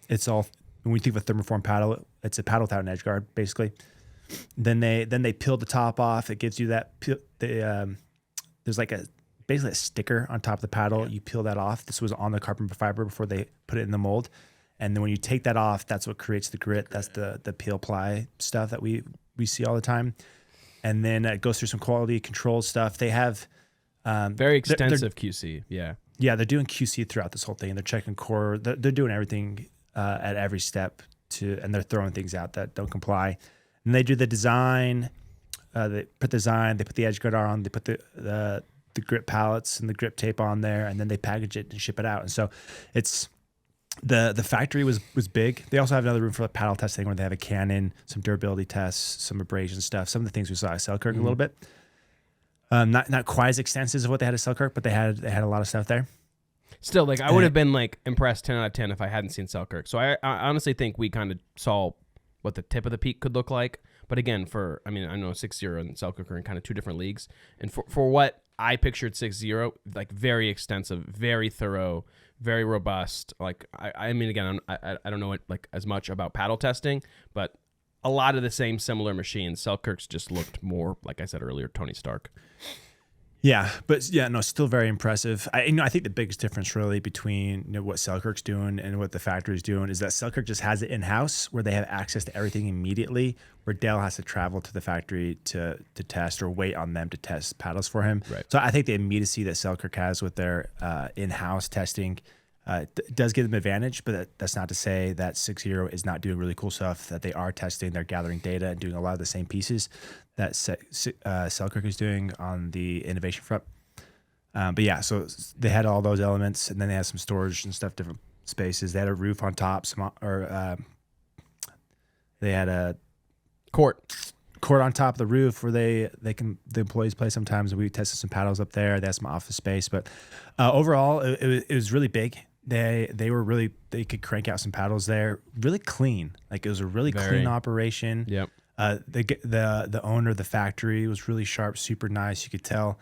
Speaker 1: it's all, when we think of a thermoform paddle, it's a paddle without an edge guard, basically. Then they peel the top off. It gives you that, there's like basically a sticker on top of the paddle. You peel that off. This was on the carbon fiber before they put it in the mold. And then when you take that off, that's what creates the grit. That's the peel ply stuff that we see all the time. And then it goes through some quality control stuff. They have
Speaker 3: very extensive QC.
Speaker 1: Yeah, they're doing QC throughout this whole thing. They're checking core. They're doing everything at every step and they're throwing things out that don't comply. And they do the design. They put the edge guard on. They put the grip pallets and the grip tape on there, and then they package it and ship it out. And so it's. The factory was big. They also have another room for the paddle testing where they have a Canon, some durability tests, some abrasion stuff, some of the things we saw at Selkirk a little bit. Not quite as extensive as what they had at Selkirk, but they had a lot of stuff there.
Speaker 3: Still, like I would have been like impressed 10 out of 10 if I hadn't seen Selkirk. So I honestly think we kind of saw what the tip of the peak could look like. But again, I know 6-0 and Selkirk are in kind of two different leagues. And for what I pictured 6-0, like very extensive, very thorough, very robust. Like I mean, again, I don't know like as much about paddle testing, but a lot of the same similar machines. Selkirk's just looked more, like I said earlier, Tony Stark.
Speaker 1: Yeah, but still very impressive. I think the biggest difference really between what Selkirk's doing and what the factory's doing is that Selkirk just has it in house where they have access to everything immediately. Where Dale has to travel to the factory to test or wait on them to test paddles for him.
Speaker 3: Right.
Speaker 1: So I think the immediacy that Selkirk has with their in-house testing does give them advantage, but that's not to say that 6-0 is not doing really cool stuff. That they are testing, they're gathering data and doing a lot of the same pieces that Selkirk is doing on the innovation front. But yeah, so they had all those elements, and then they had some storage and stuff, different spaces. They had a roof on top, they had a
Speaker 3: Court.
Speaker 1: on top of the roof where the employees play sometimes. And we tested some paddles up there. They had some office space, but overall it was really big. They could crank out some paddles there. Really clean. Like it was a really clean operation.
Speaker 3: Yep.
Speaker 1: The owner of the factory was really sharp, super nice. You could tell.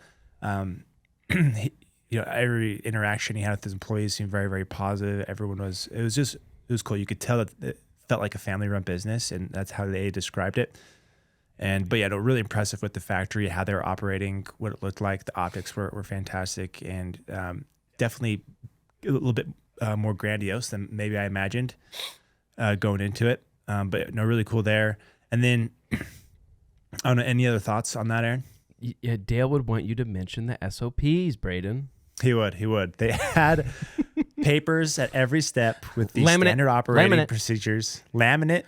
Speaker 1: Every interaction he had with his employees seemed very, very positive. It was cool. You could tell that it felt like a family-run business, and that's how they described it. Really impressive with the factory, how they were operating, what it looked like. The optics were fantastic, and definitely a little bit more grandiose than maybe I imagined going into it. Really cool there. And then, I don't know, any other thoughts on that, Aaron?
Speaker 3: Yeah, Dale would want you to mention the SOPs, Braydon.
Speaker 1: He would. They had papers at every step with these standard operating procedures. Laminate.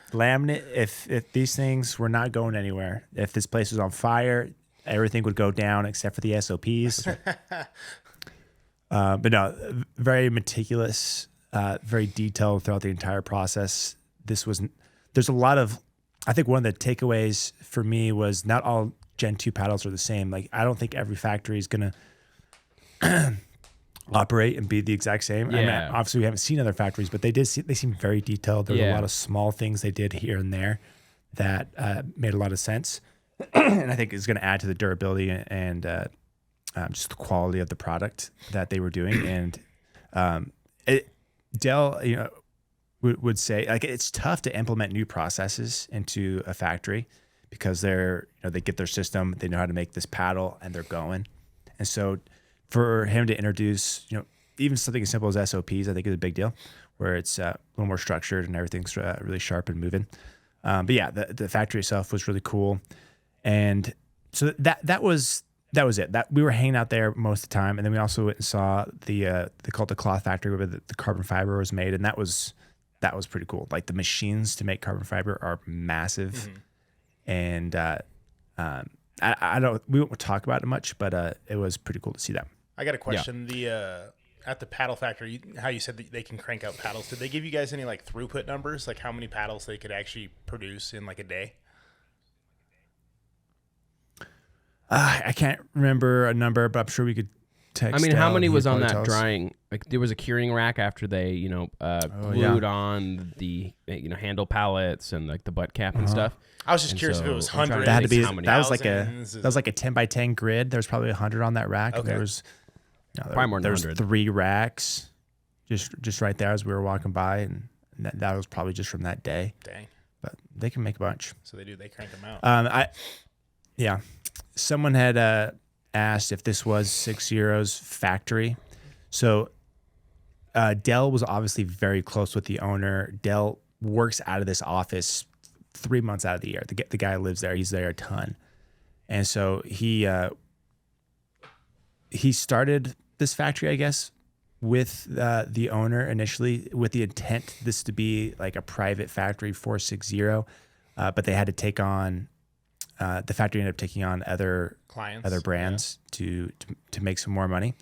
Speaker 1: If these things were not going anywhere, if this place was on fire, everything would go down except for the SOPs. But no, very meticulous, very detailed throughout the entire process. There's a lot of, I think one of the takeaways for me was not all Gen 2 paddles are the same. Like, I don't think every factory is going to operate and be the exact same.
Speaker 3: Yeah.
Speaker 1: I mean, obviously we haven't seen other factories, but they seem very detailed. There's a lot of small things they did here and there that made a lot of sense. And I think it's going to add to the durability and just the quality of the product that they were doing. And Dell, would say, like, it's tough to implement new processes into a factory because they get their system, they know how to make this paddle, and they're going. And so for him to introduce, even something as simple as SOPs, I think is a big deal, where it's a little more structured and everything's really sharp and moving. The factory itself was really cool. And so that was it. That we were hanging out there most of the time. And then we also went and saw they called the cloth factory where the carbon fiber was made. And that was pretty cool. Like, the machines to make carbon fiber are massive. Mm-hmm. And we won't talk about it much, but it was pretty cool to see that.
Speaker 2: I got a question. Yeah. At the paddle factory, how you said that they can crank out paddles, did they give you guys any like throughput numbers, like how many paddles they could actually produce in like a day?
Speaker 1: I can't remember a number, but I'm sure we could text.
Speaker 3: I mean, how many was on that drying? Like, there was a curing rack after they, glued on the handle pallets and like the butt cap and stuff.
Speaker 2: I was just curious if it was hundreds.
Speaker 1: That had to be. That was like a 10 by 10 grid. There was probably 100 on that rack.
Speaker 2: Okay.
Speaker 1: And there was
Speaker 3: probably more than 100.
Speaker 1: 3 racks, just right there as we were walking by, and that was probably just from that day.
Speaker 2: Dang.
Speaker 1: But they can make a bunch.
Speaker 2: So they crank them out.
Speaker 1: Someone had asked if this was 6Zero's factory. So Dell was obviously very close with the owner. Dell works out of this office 3 months out of the year. The guy lives there. He's there a ton. And so he started this factory, I guess, with the owner initially, with the intent this to be like a private factory for 6Zero. But they had to take on, the factory ended up taking on other
Speaker 2: clients,
Speaker 1: other brands to make some more money.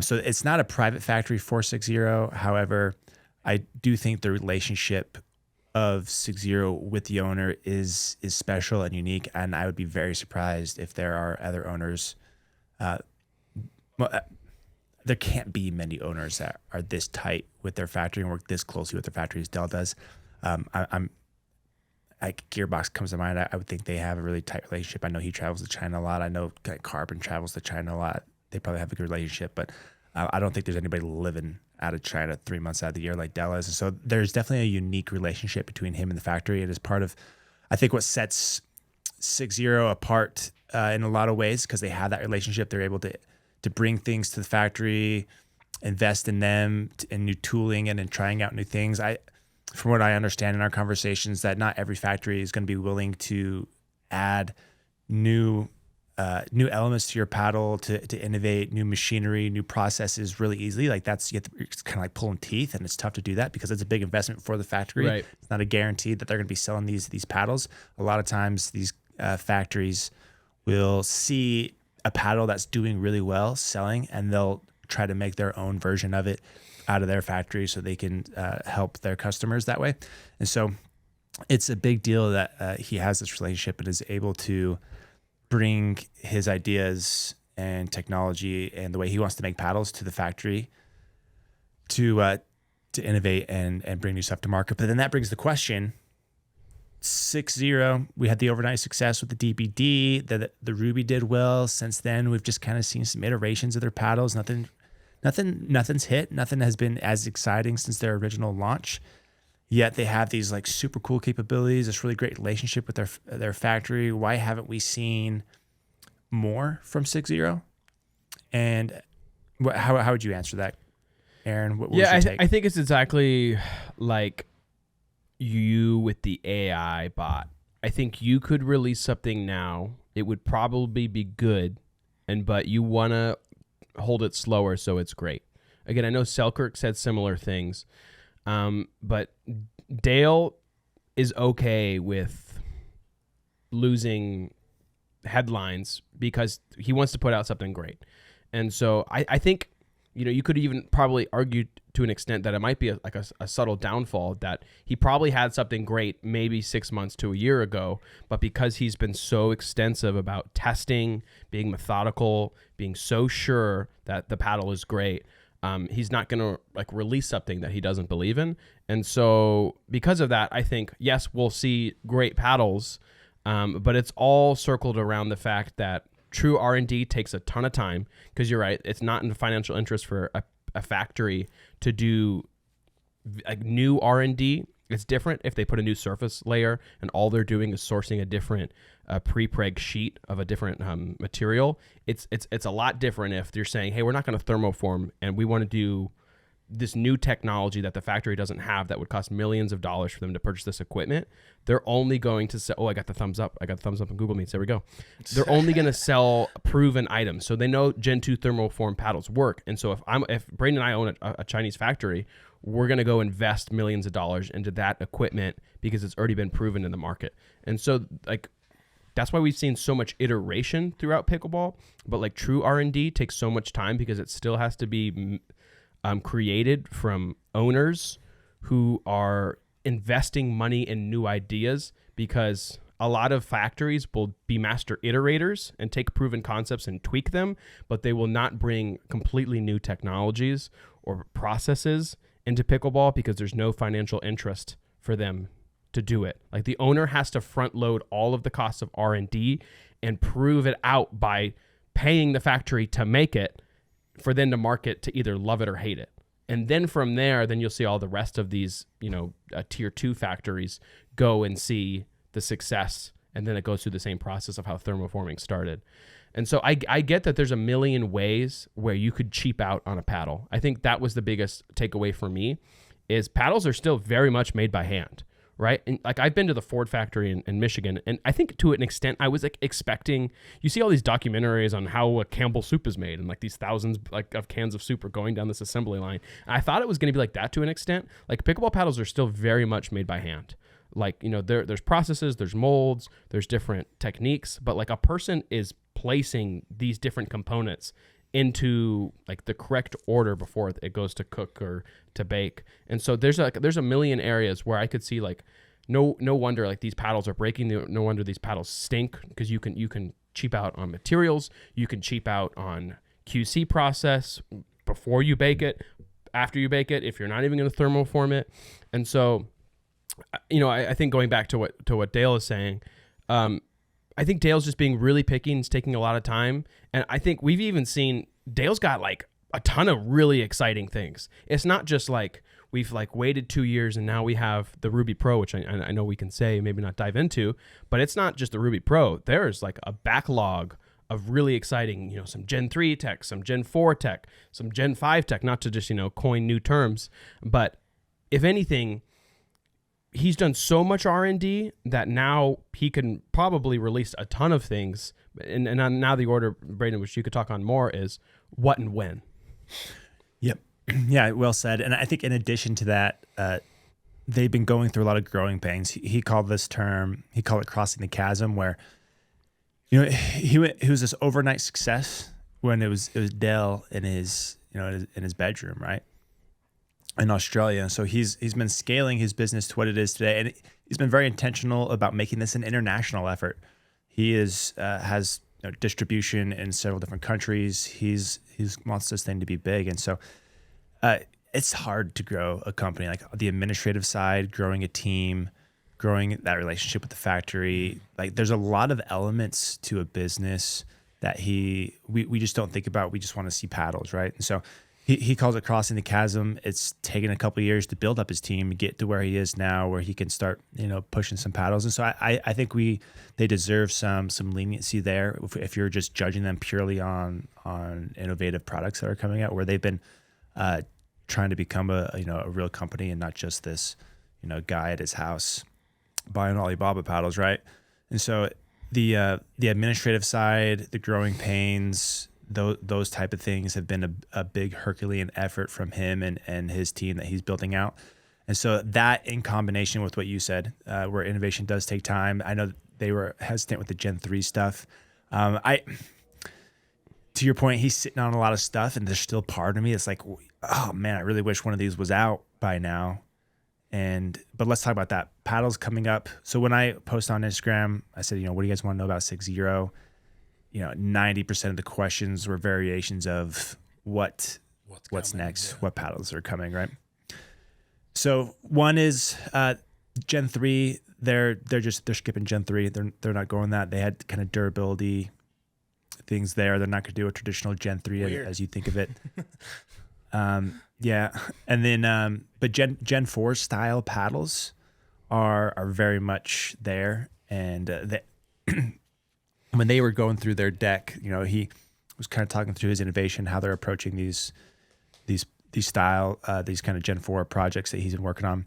Speaker 1: So it's not a private factory for 6Zero. However, I do think the relationship of 6Zero with the owner is special and unique, and I would be very surprised if there are other owners. There can't be many owners that are this tight with their factory and work this closely with their factory as Dell does. Gearbox comes to mind. I would think they have a really tight relationship. I know he travels to China a lot. I know Carbon travels to China a lot. They probably have a good relationship, but I don't think there's anybody living out of China 3 months out of the year like Dell is. And so there's definitely a unique relationship between him and the factory. It is part of, I think, what sets 6Zero apart in a lot of ways, because they have that relationship. They're able to bring things to the factory, invest in them, in new tooling, and in trying out new things. From what I understand in our conversations, that not every factory is going to be willing to add new elements to your paddle, to innovate new machinery, new processes really easily. Like, it's kind of like pulling teeth, and it's tough to do that because it's a big investment for the factory.
Speaker 3: Right.
Speaker 1: It's not a guarantee that they're going to be selling these paddles. A lot of times these factories will see a paddle that's doing really well selling, and they'll try to make their own version of it, out of their factory so they can help their customers that way. And so it's a big deal that he has this relationship and is able to bring his ideas and technology and the way he wants to make paddles to the factory to innovate and bring new stuff to market. But then that brings the question, 6-0, we had the overnight success with the DBD, the Ruby did well. Since then, we've just kind of seen some iterations of their paddles. Nothing's hit. Nothing has been as exciting since their original launch. Yet they have these like super cool capabilities, this really great relationship with their factory. Why haven't we seen more from 6-0? And how would you answer that, Aaron? What was your take?
Speaker 3: I think it's exactly like you with the AI bot. I think you could release something now. It would probably be good, but you want to hold it slower so it's great. Again, I know Selkirk said similar things, but Dale is okay with losing headlines because he wants to put out something great. And so I think, you could even probably argue to an extent that it might be a subtle downfall, that he probably had something great maybe 6 months to a year ago, but because he's been so extensive about testing, being methodical, being so sure that the paddle is great, he's not going to release something that he doesn't believe in. And so because of that, I think, yes, we'll see great paddles, but it's all circled around the fact that true R&D takes a ton of time, because you're right, it's not in the financial interest for a factory to do new R&D. It's different if they put a new surface layer and all they're doing is sourcing a different pre-preg sheet of a different material. It's a lot different if you're saying, hey, we're not going to thermoform and we want to do this new technology that the factory doesn't have that would cost millions of dollars for them to purchase this equipment. They're only going to sell, I got the thumbs up. I got the thumbs up in Google Meets. There we go. They're only going to sell proven items. So they know Gen 2 thermoform paddles work. And so if Braydon and I own a Chinese factory, we're going to go invest millions of dollars into that equipment because it's already been proven in the market. And so that's why we've seen so much iteration throughout pickleball, but true R&D takes so much time because it still has to be created from owners who are investing money in new ideas, because a lot of factories will be master iterators and take proven concepts and tweak them, but they will not bring completely new technologies or processes into pickleball because there's no financial interest for them to do it. The owner has to front load all of the costs of R&D and prove it out by paying the factory to make it, for them to market to either love it or hate it. And then from there, then you'll see all the rest of these, tier 2 factories go and see the success. And then it goes through the same process of how thermoforming started. And so I get that there's a million ways where you could cheap out on a paddle. I think that was the biggest takeaway for me, is paddles are still very much made by hand. Right. And I've been to the Ford factory in Michigan, and I think to an extent I was expecting, you see all these documentaries on how a Campbell soup is made, and these thousands of cans of soup are going down this assembly line. And I thought it was going to be like that to an extent. Pickleball paddles are still very much made by hand. There's processes, there's molds, there's different techniques, but a person is placing these different components into the correct order before it goes to cook or to bake. And so there's a million areas where I could see no wonder these paddles are breaking. No wonder these paddles stink, because you can cheap out on materials, you can cheap out on QC process before you bake it, after you bake it, if you're not even going to thermoform it. And so I think going back to what Dale is saying, I think Dale's just being really picky and it's taking a lot of time. And I think we've even seen Dale's got a ton of really exciting things. It's not just we've waited 2 years and now we have the Ruby Pro, which I know we can say, maybe not dive into, but it's not just the Ruby Pro. There's a backlog of really exciting, some Gen 3 tech, some Gen 4 tech, some Gen 5 tech, not to just, coin new terms, but if anything, he's done so much R&D that now he can probably release a ton of things. And now the order, Braydon, which you could talk on more, is what and when.
Speaker 1: Yep. Yeah, well said. And I think in addition to that, they've been going through a lot of growing pains. He called it crossing the chasm, where, he was this overnight success when it was Dale in his bedroom, right? in Australia. So he's been scaling his business to what it is today, and he's been very intentional about making this an international effort. He has distribution in several different countries. He's wants this thing to be big, and so it's hard to grow a company, like the administrative side, growing a team, growing that relationship with the factory. Like there's a lot of elements to a business that we just don't think about. We just want to see paddles, right? And so he calls it crossing the chasm. It's taken a couple of years to build up his team, get to where he is now, where he can start, pushing some paddles. And so I think they deserve some leniency there if you're just judging them purely on innovative products that are coming out, where they've been trying to become a real company and not just this guy at his house buying Alibaba paddles, right? And so the administrative side, the growing pains, those type of things have been a big Herculean effort from him and his team that he's building out. And so that, in combination with what you said, where innovation does take time. I know they were hesitant with the Gen 3 stuff. To your point, he's sitting on a lot of stuff, and there's still part of me that's like, oh man, I really wish one of these was out by now. But let's talk about that. Paddles coming up. So when I post on Instagram, I said, what do you guys want to know about 6.0? 90% of the questions were variations of what's next, what paddles are coming, right? So one is Gen 3. They're skipping Gen 3. They're not going that. They had kind of durability things there. They're not going to do a traditional Gen 3 as you think of it. Yeah. And then but Gen 4 style paddles are very much there, and when they were going through their deck, he was kind of talking through his innovation, how they're approaching these kind of Gen 4 projects that he's been working on.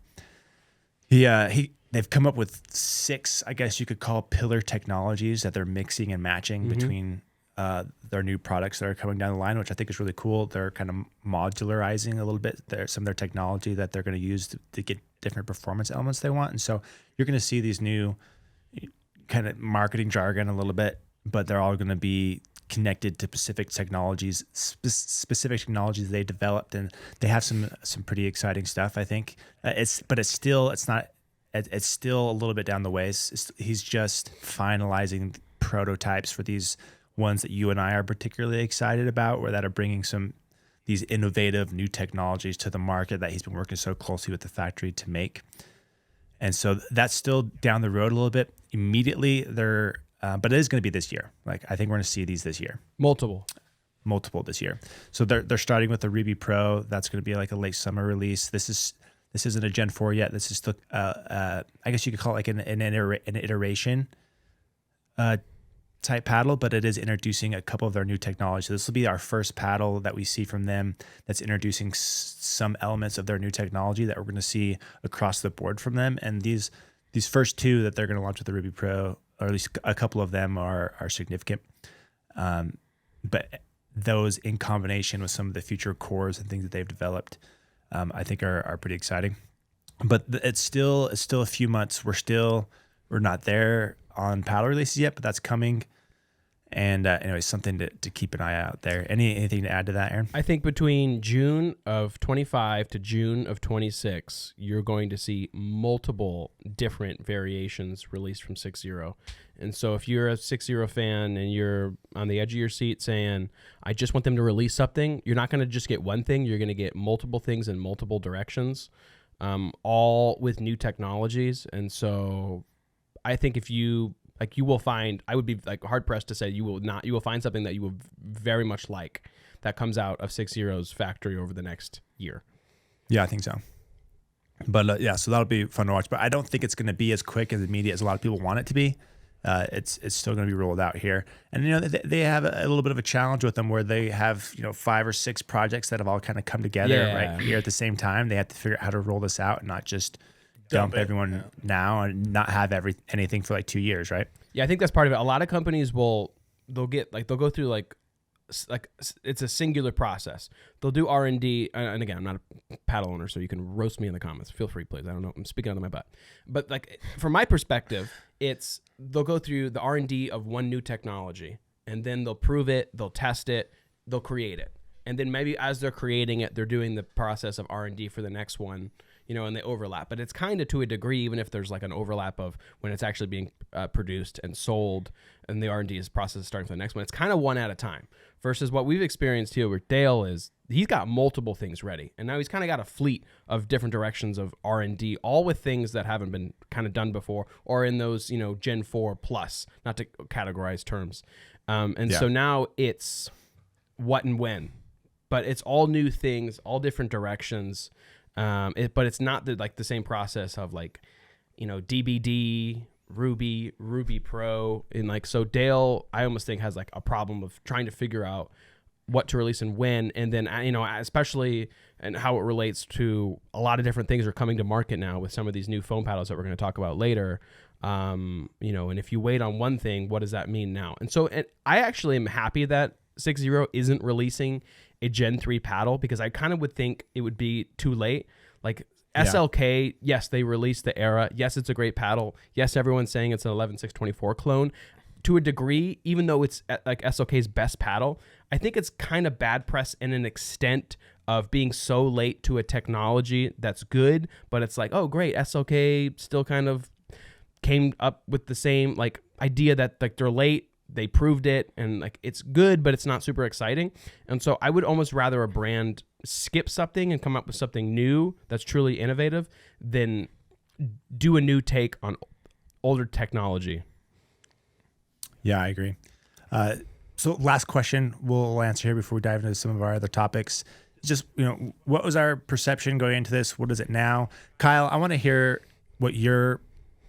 Speaker 1: They've come up with 6, I guess you could call, pillar technologies that they're mixing and matching between their new products that are coming down the line, which I think is really cool. They're kind of modularizing a little bit some of their technology that they're going to use to get different performance elements they want. And so you're going to see these new kind of marketing jargon a little bit, but they're all going to be connected to specific technologies they developed, and they have some pretty exciting stuff, I think. It's still a little bit down the way. He's just finalizing prototypes for these ones that you and I are particularly excited about, where that are bringing these innovative new technologies to the market that he's been working so closely with the factory to make. And so that's still down the road a little bit. Immediately, but it is going to be this year. Like, I think we're going to see these this year. Multiple this year. So they're starting with the Ruby Pro. That's going to be like a late summer release. This isn't a Gen 4 yet. This is still, I guess you could call it like an iteration type paddle, but it is introducing a couple of their new technology. So this will be our first paddle that we see from them that's introducing some elements of their new technology that we're going to see across the board from them. And these first 2 that they're going to launch with the Ruby Pro, or at least a couple of them, are significant. But those, in combination with some of the future cores and things that they've developed, I think are pretty exciting. But it's still a few months. We're not there on paddle releases yet, but that's coming. And anyway, something to keep an eye out there. Anything to add to that, Aaron?
Speaker 3: I think between June of 25 to June of 26, you're going to see multiple different variations released from 6.0. And so if you're a 6.0 fan and you're on the edge of your seat saying, I just want them to release something, you're not going to just get one thing. You're going to get multiple things in multiple directions, all with new technologies. And so I think if you will find, I would be like hard pressed to say you will find something that you will very much like that comes out of 6.0's factory over the next year.
Speaker 1: Yeah, I think so. But so that'll be fun to watch. But I don't think it's going to be as quick and immediate as a lot of people want it to be. It's still going to be rolled out here. And they have a little bit of a challenge with them, where they have 5 or 6 projects that have all kind of come together right here at the same time. They have to figure out how to roll this out and not just dump everyone now and not have anything for like 2 years, right?
Speaker 3: Yeah, I think that's part of it. A lot of companies they'll go through it's a singular process. They'll do R&D, and again, I'm not a paddle owner, so you can roast me in the comments. Feel free, please. I don't know. I'm speaking out of my butt. But from my perspective, they'll go through the R&D of one new technology, and then they'll prove it, they'll test it, they'll create it. and then maybe as they're creating it, they're doing the process of R&D for the next one, you know, and they overlap. But it's kind of to a degree, even if there's like an overlap of when it's actually being produced and sold, and the R&D is process is starting for the next one. It's kind of one at a time. Versus what we've experienced here with Dale is he's got multiple things ready, and now he's kind of got a fleet of different directions of R&D, all with things that haven't been kind of done before, or in those, you know, Gen 4 plus, not to categorize terms. So now it's what and when, but it's all new things, all different directions. But it's not the same process of like, you know, DBD, Ruby Pro, and like, so Dale, I almost think has like a problem of trying to figure out what to release and when, and then, you know, especially and how it relates to a lot of different things are coming to market now with some of these new foam paddles that we're going to talk about later. You know, and if you wait on one thing, what does that mean now? And so, and I actually am happy that 6-0 isn't releasing a Gen 3 paddle, because I kind of would think it would be too late. Like SLK, yes, they released the Era. Yes, it's a great paddle. Yes, everyone's saying it's an 11.624 clone. To a degree, even though it's like SLK's best paddle, I think it's kind of bad press in an extent of being so late to a technology that's good, but it's like, oh, great, SLK still kind of came up with the same like idea that like they're late, they proved it, and like it's good, but it's not super exciting. And so I would almost rather a brand skip something and come up with something new that's truly innovative than do a new take on older technology.
Speaker 1: Yeah, I agree. So last question we'll answer here before we dive into some of our other topics. Just, you know, what was our perception going into this? What is it now? Kyle, I want to hear what your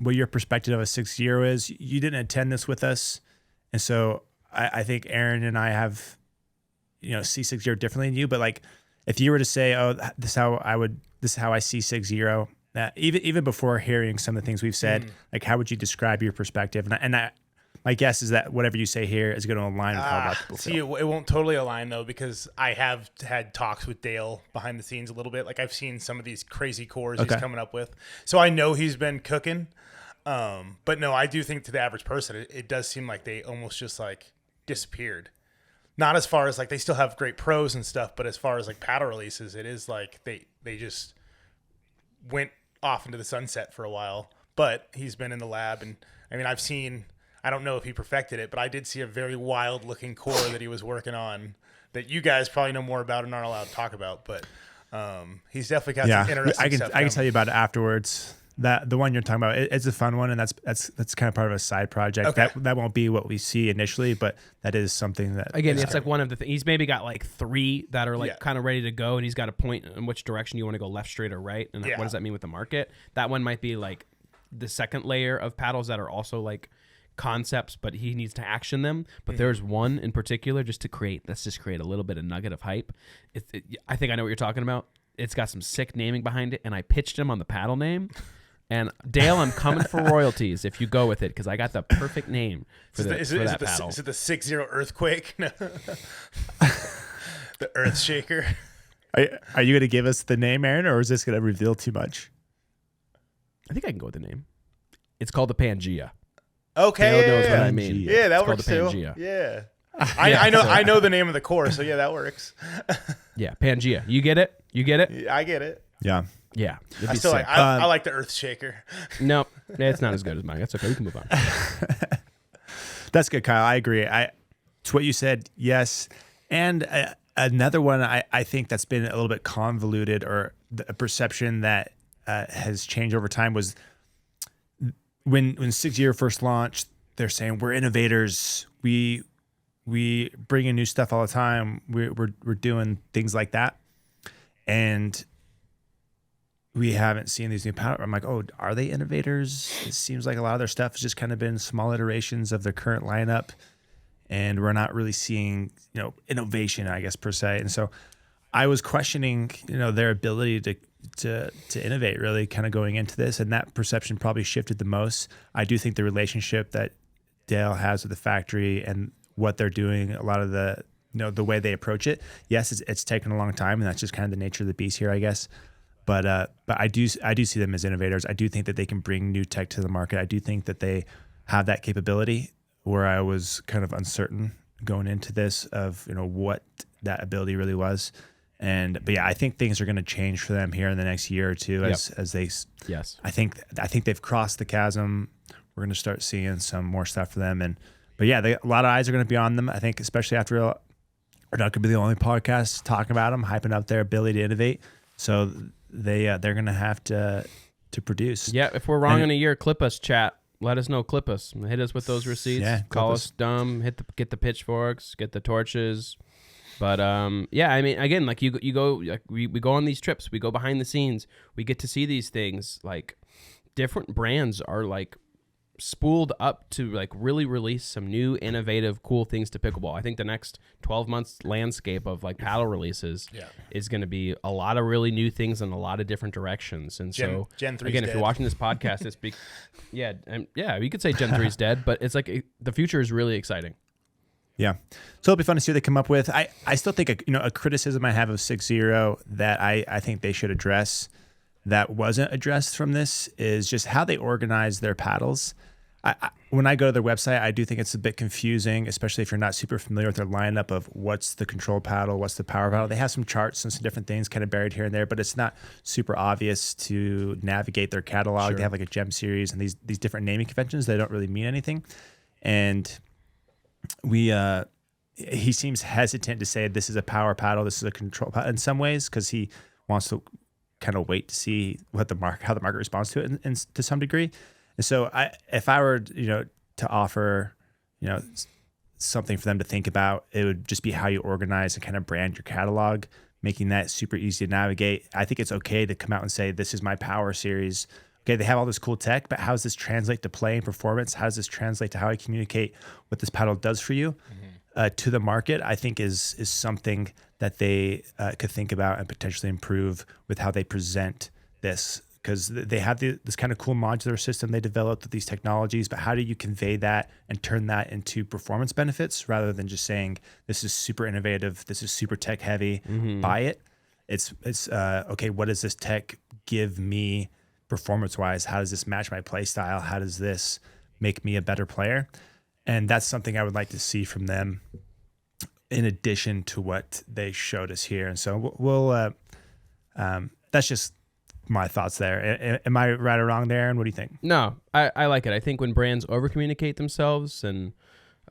Speaker 1: perspective of a 6-0 is. You didn't attend this with us, and so I think Aaron and I have, you know, see 6-0 differently than you. But like, if you were to say, "Oh, this is how I see 6-0," even before hearing some of the things we've said, like, how would you describe your perspective? My guess is that whatever you say here is going to align with how people feel.
Speaker 2: It won't totally align though, because I have had talks with Dale behind the scenes a little bit. Like I've seen some of these crazy cores he's coming up with, so I know he's been cooking. But no, I do think to the average person, it does seem like they almost just like disappeared. Not as far as like they still have great pros and stuff, but as far as like paddle releases, it is like they just went off into the sunset for a while. But he's been in the lab, and I mean, I don't know if he perfected it, but I did see a very wild looking core that he was working on that you guys probably know more about and aren't allowed to talk about. But he's definitely got some interesting stuff.
Speaker 1: I can tell you about it afterwards. That the one you're talking about, it's a fun one, and that's kind of part of a side project. Okay. That won't be what we see initially, but that is something that
Speaker 3: again, it's like one of the things. He's maybe got like 3 that are like kind of ready to go, and he's got a point in which direction you want to go, left, straight, or right, and what does that mean with the market? That one might be like the second layer of paddles that are also like concepts, but he needs to action them. But there's one in particular let's just create a little bit of nugget of hype. I think I know what you're talking about. It's got some sick naming behind it, and I pitched him on the paddle name. And Dale, I'm coming for royalties if you go with it, because I got the perfect name for that paddle.
Speaker 2: Is it the 6-0 earthquake? No. The earth shaker.
Speaker 1: Are you going to give us the name, Aaron, or is this going to reveal too much?
Speaker 3: I think I can go with the name. It's called the Pangea.
Speaker 2: Okay,
Speaker 3: Dale knows what I mean.
Speaker 2: Yeah, that works too.
Speaker 3: Pangea.
Speaker 2: Yeah. I know the name of the core, so yeah, that works.
Speaker 3: Yeah, Pangea. You get it?
Speaker 2: Yeah, I get it.
Speaker 1: Yeah.
Speaker 3: Yeah.
Speaker 2: I like the earth shaker.
Speaker 3: Nope. It's not as good as mine. That's okay. We can move on.
Speaker 1: That's good, Kyle. I agree. To what you said, yes. And another one I think that's been a little bit convoluted, or a perception that has changed over time, was when 6-0 first launched, they're saying we're innovators. We bring in new stuff all the time. We're doing things like that. And we haven't seen these new paddles. I'm like, oh, are they innovators? It seems like a lot of their stuff has just kind of been small iterations of their current lineup, and we're not really seeing, you know, innovation, I guess, per se. And so I was questioning, you know, their ability to innovate, really kind of going into this, and that perception probably shifted the most. I do think the relationship that Dale has with the factory and what they're doing, a lot of the, you know, the way they approach it. Yes, it's taken a long time, and that's just kind of the nature of the beast here, I guess. But I do see them as innovators. I do think that they can bring new tech to the market. I do think that they have that capability, where I was kind of uncertain going into this of, what that ability really was. But yeah, I think things are going to change for them here in the next year or two as they.
Speaker 3: Yes.
Speaker 1: I think they've crossed the chasm. We're going to start seeing some more stuff for them, but yeah, a lot of eyes are going to be on them. I think, especially after we're not going to be the only podcast talking about them, hyping up their ability to innovate. So they're going to have to produce.
Speaker 3: Yeah, if we're wrong in a year, clip us, chat. Let us know. Clip us. Hit us with those receipts.
Speaker 1: Yeah,
Speaker 3: call us dumb. Get the pitchforks. Get the torches. But yeah, I mean, again, like you go, like we go on these trips. We go behind the scenes. We get to see these things. Like different brands are like spooled up to like really release some new, innovative, cool things to pickleball. I think the next 12 months landscape of like paddle releases is going to be a lot of really new things in a lot of different directions. And so
Speaker 2: Gen 3's
Speaker 3: again,
Speaker 2: dead.
Speaker 3: if you're watching this podcast, it's you could say Gen 3 is dead, but it's like the future is really exciting.
Speaker 1: Yeah. So it'll be fun to see what they come up with. I still think a criticism I have of 6-0 that I think they should address that wasn't addressed from this is just how they organize their paddles. When I go to their website, I do think it's a bit confusing, especially if you're not super familiar with their lineup of what's the control paddle, what's the power paddle. They have some charts and some different things kind of buried here and there, but it's not super obvious to navigate their catalog.
Speaker 3: Sure.
Speaker 1: They have like a gem series and these different naming conventions that don't really mean anything. And he seems hesitant to say this is a power paddle, this is a control paddle in some ways, because he wants to kind of wait to see how the market responds to it and to some degree. And so if I were, to offer, something for them to think about, it would just be how you organize and kind of brand your catalog, making that super easy to navigate. I think it's okay to come out and say, this is my power series. Okay, they have all this cool tech, but how does this translate to play and performance? How does this translate to how I communicate what this paddle does for you to the market? I think is something that they could think about and potentially improve with how they present this, because they have this kind of cool modular system they developed with these technologies, but how do you convey that and turn that into performance benefits rather than just saying, this is super innovative, this is super tech heavy, buy it. It's okay, what does this tech give me performance-wise? How does this match my play style? How does this make me a better player? And that's something I would like to see from them in addition to what they showed us here. And so we'll that's just my thoughts there. Am I right or wrong there? And what do you think?
Speaker 3: No, I like it. I think when brands over-communicate themselves and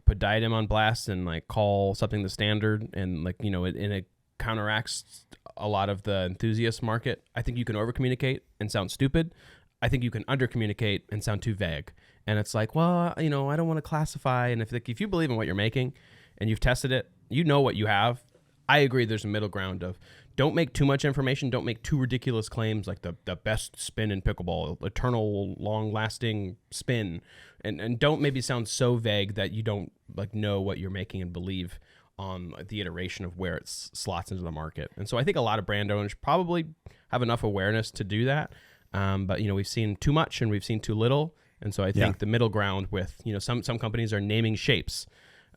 Speaker 3: put Diadem on blast and like call something the standard and like, it counteracts a lot of the enthusiast market, I think you can over-communicate and sound stupid. I think you can under-communicate and sound too vague. And it's like, well, I don't want to classify. And if you believe in what you're making and you've tested it, you know what you have. I agree there's a middle ground of don't make too much information, don't make too ridiculous claims like the best spin in pickleball, eternal, long-lasting spin, and don't maybe sound so vague that you don't like know what you're making and believe on the iteration of where it slots into the market. And so I think a lot of brand owners probably have enough awareness to do that. But we've seen too much and we've seen too little. And so I think the middle ground with, some companies are naming shapes.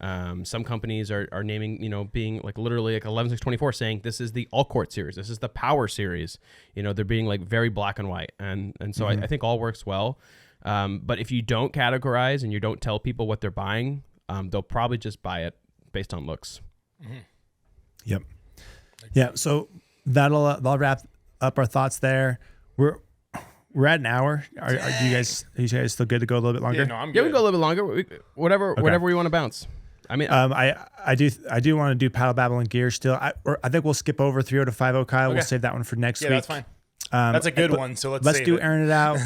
Speaker 3: Some companies are naming, being like literally like 11/6/24 saying this is the all court series. This is the power series. They're being like very black and white. And so I think all works well. But if you don't categorize and you don't tell people what they're buying, they'll probably just buy it based on looks.
Speaker 1: Yep. Yeah. So that'll wrap up our thoughts there. We're at an hour. Are you guys still good to go a little bit longer?
Speaker 2: Yeah, no, I'm good.
Speaker 3: Yeah, we can go a little bit longer. Whatever we want to bounce. I mean,
Speaker 1: I do want to do paddle, babble, and gear still. I think we'll skip over 3.0 to 5.0, Kyle.
Speaker 2: Okay.
Speaker 1: We'll save that one for next week.
Speaker 2: Yeah, that's fine. That's a good one. So let's
Speaker 1: do airing it out.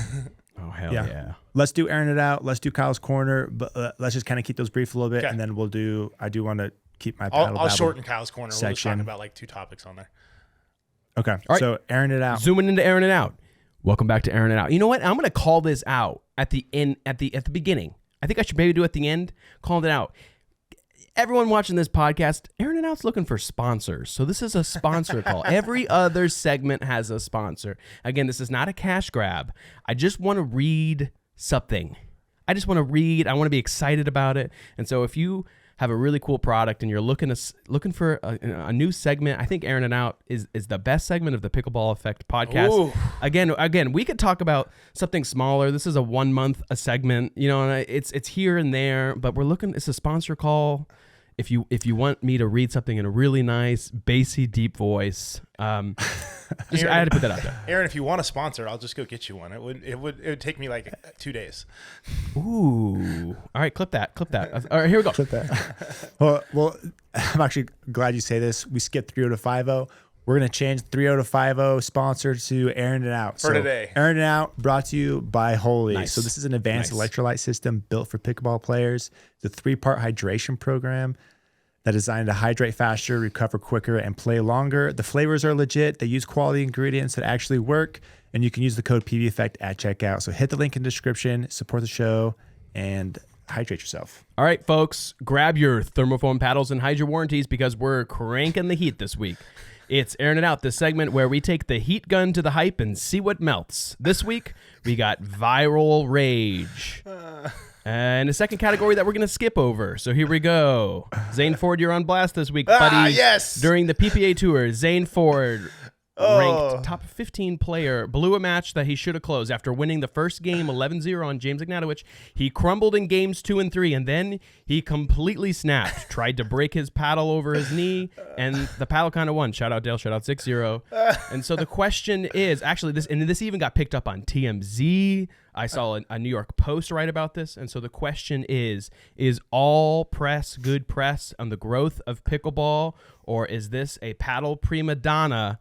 Speaker 3: oh hell yeah.
Speaker 1: Let's do airing it out. Let's do Kyle's corner, but let's just kind of keep those brief a little bit,
Speaker 2: Okay.
Speaker 1: and then we'll do. I do want to keep my paddle.
Speaker 2: I'll shorten Kyle's corner. We'll just
Speaker 1: section.
Speaker 2: talk about like 2 topics on there.
Speaker 1: Okay.
Speaker 3: right.
Speaker 1: So airing it out.
Speaker 3: Zooming into airing it out. Welcome back to airing it out. You know what? I'm going to call this out at the end, at the beginning. I think I should maybe do it at the end. Call it out. Everyone watching this podcast, airing it out's looking for sponsors. So this is a sponsor call. Every other segment has a sponsor. Again, this is not a cash grab. I just want to read something. I just want to read. I want to be excited about it. And so if you have a really cool product and you're looking for a new segment, I think airing it out is the best segment of the Pickleball Effect podcast.
Speaker 2: Ooh.
Speaker 3: Again, we could talk about something smaller. This is a 1 month a segment, and it's here and there, but we're looking. It's a sponsor call. if you want me to read something in a really nice, bassy, deep voice, I had to put that out there.
Speaker 2: Aaron, if you want a sponsor, I'll just go get you one. It would take me like 2 days.
Speaker 3: Ooh. All right, clip that. All right, here we go.
Speaker 1: Clip that. well, I'm actually glad you say this. We skipped 3.0 to 5.0. We're going to change 3.0 to 5.0 sponsor to Airing It Out.
Speaker 2: For today.
Speaker 1: Airing It Out brought to you by Holy.
Speaker 3: Nice.
Speaker 1: So this is an advanced electrolyte system built for pickleball players. It's a 3-part hydration program that is designed to hydrate faster, recover quicker, and play longer. The flavors are legit. They use quality ingredients that actually work, and you can use the code PBEffect at checkout. So hit the link in the description, support the show, and hydrate yourself.
Speaker 3: All right, folks, grab your thermoform paddles and hide your warranties because we're cranking the heat this week. It's Airing It Out, the segment where we take the heat gun to the hype and see what melts. This week, we got viral rage. And a second category that we're going to skip over. So here we go. Zane Ford, you're on blast this week, buddy.
Speaker 2: Yes.
Speaker 3: During the PPA Tour, Zane Ford, ranked top 15 player, blew a match that he should have closed. After winning the first game 11-0 on James Ignatowicz, he crumbled in games 2 and 3, and then he completely snapped. Tried to break his paddle over his knee, and the paddle kind of won. Shout out Dale, shout out 6-0. And so the question is, actually, this even got picked up on TMZ. I saw a New York Post write about this. And so the question is all press good press on the growth of pickleball, or is this a paddle prima donna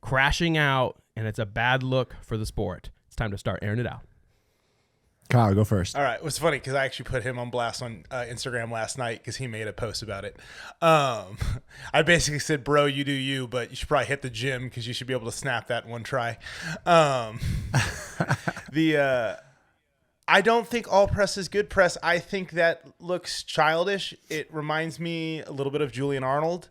Speaker 3: crashing out, and it's a bad look for the sport? It's time to start airing it out.
Speaker 1: Kyle, go first.
Speaker 2: All right. It was funny because I actually put him on blast on Instagram last night because he made a post about it. I basically said, bro, you do you, but you should probably hit the gym because you should be able to snap that in one try. I don't think all press is good press. I think that looks childish. It reminds me a little bit of Julian Arnold.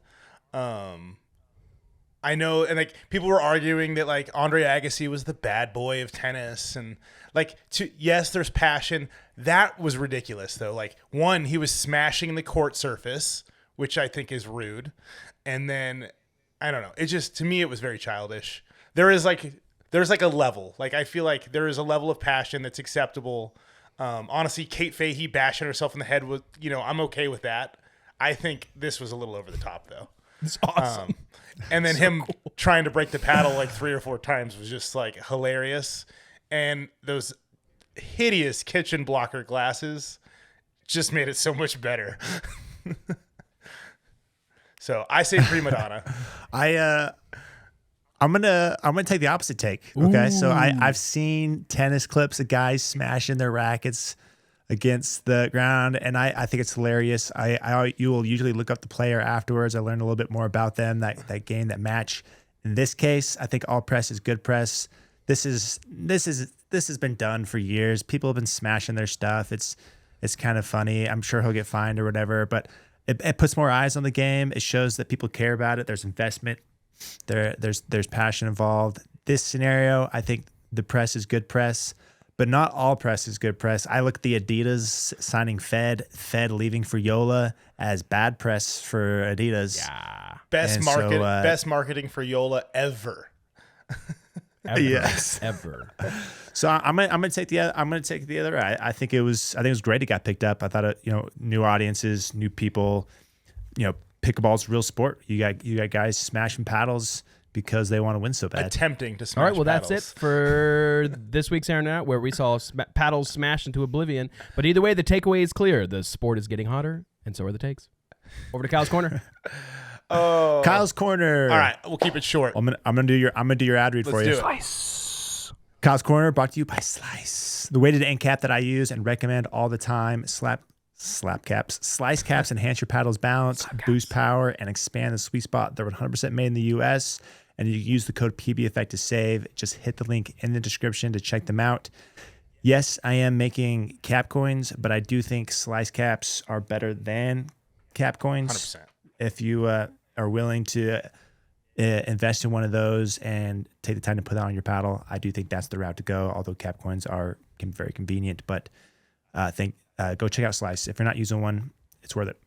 Speaker 2: I know, and like people were arguing that like Andre Agassi was the bad boy of tennis, and like yes, there's passion. That was ridiculous though. Like one, he was smashing the court surface, which I think is rude, and then I don't know. It just, to me, it was very childish. There's like a level. Like I feel like there is a level of passion that's acceptable. Honestly, Kate Fahey bashing herself in the head was, I'm okay with that. I think this was a little over the top though.
Speaker 3: It's awesome.
Speaker 2: And then him trying to break the paddle like 3 or 4 times was just like hilarious. And those hideous kitchen blocker glasses just made it so much better. So I say prima donna.
Speaker 1: I'm gonna take the opposite take. Okay,
Speaker 3: Ooh.
Speaker 1: so I've seen tennis clips of guys smashing their rackets against the ground, and I think it's hilarious. You will usually look up the player afterwards. I learned a little bit more about them, that game, that match. In this case, I think all press is good press. This has been done for years. People have been smashing their stuff. It's kind of funny. I'm sure he'll get fined or whatever, but it puts more eyes on the game. It shows that people care about it. There's investment. There's passion involved. This scenario, I think the press is good press, but not all press is good press. I look at the Adidas signing Fed leaving for Yola as bad press for Adidas.
Speaker 3: Yeah.
Speaker 2: Best marketing for Yola ever.
Speaker 3: Ever.
Speaker 1: Yes.
Speaker 3: Ever.
Speaker 1: So I'm gonna take the other. I think it was great. It got picked up. I thought new audiences, new people. Pickleball's a real sport. You got guys smashing paddles because they want to win so bad.
Speaker 2: Attempting to smash.
Speaker 3: All right, well,
Speaker 2: paddles.
Speaker 3: that's it for this week's Airing It Out, where we saw paddles smashed into oblivion. But either way, the takeaway is clear. The sport is getting hotter, and so are the takes. Over to Kyle's Corner.
Speaker 2: Oh,
Speaker 1: Kyle's Corner.
Speaker 2: All right, we'll keep it short.
Speaker 1: I'm gonna do your ad read for you.
Speaker 2: Do it.
Speaker 3: Slice.
Speaker 1: Kyle's Corner brought to you by Slice. The weighted end cap that I use and recommend all the time. Slap caps. Slice caps enhance your paddle's balance, boost power, and expand the sweet spot. They're 100% made in the U.S., and you use the code PBEffect to save. Just hit the link in the description to check them out. Yes, I am making cap coins, but I do think Slice caps are better than cap coins.
Speaker 2: 100%.
Speaker 1: If you are willing to invest in one of those and take the time to put that on your paddle, I do think that's the route to go, although cap coins can be very convenient, but go check out Slice. If you're not using one, it's worth it.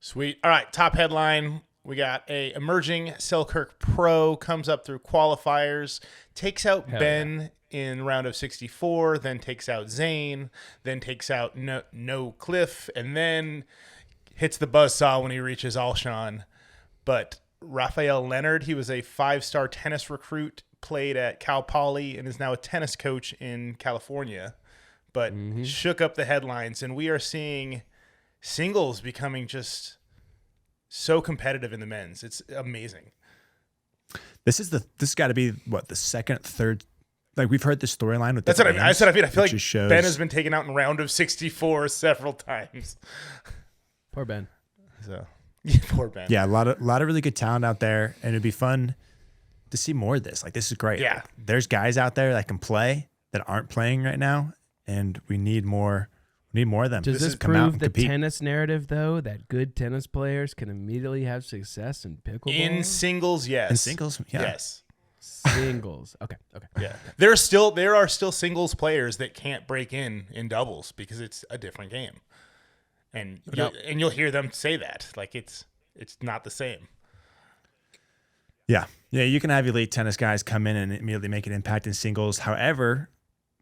Speaker 2: Sweet. All right, top headline. We got a emerging Selkirk pro, comes up through qualifiers, takes out Ben in round of 64, then takes out Zane, then takes out no Cliff, and then hits the buzzsaw when he reaches Alshon. But Raphael Leonard, he was a 5-star tennis recruit, played at Cal Poly, and is now a tennis coach in California. But shook up the headlines, and we are seeing singles becoming just so competitive in the men's. It's amazing.
Speaker 1: This got to be what, the second, third. Like, we've heard the storyline with
Speaker 2: that's what I mean. I feel like
Speaker 1: shows...
Speaker 2: Ben has been taken out in round of 64 several times.
Speaker 3: Poor Ben.
Speaker 2: So yeah, poor Ben.
Speaker 1: Yeah, a lot of really good talent out there, and it'd be fun to see more of this. Like, this is great.
Speaker 2: Yeah,
Speaker 1: like, there's guys out there that can play that aren't playing right now, and we need more. We need more of them.
Speaker 3: Does this prove the tennis narrative, though, that good tennis players can immediately have success in pickleball?
Speaker 2: In singles, yes.
Speaker 1: In singles, yeah.
Speaker 2: Yes.
Speaker 3: Singles. Okay.
Speaker 2: Yeah. There are still singles players that can't break in doubles because it's a different game. And you'll hear them say that. Like, it's not the same.
Speaker 1: Yeah. Yeah, you can have elite tennis guys come in and immediately make an impact in singles. However,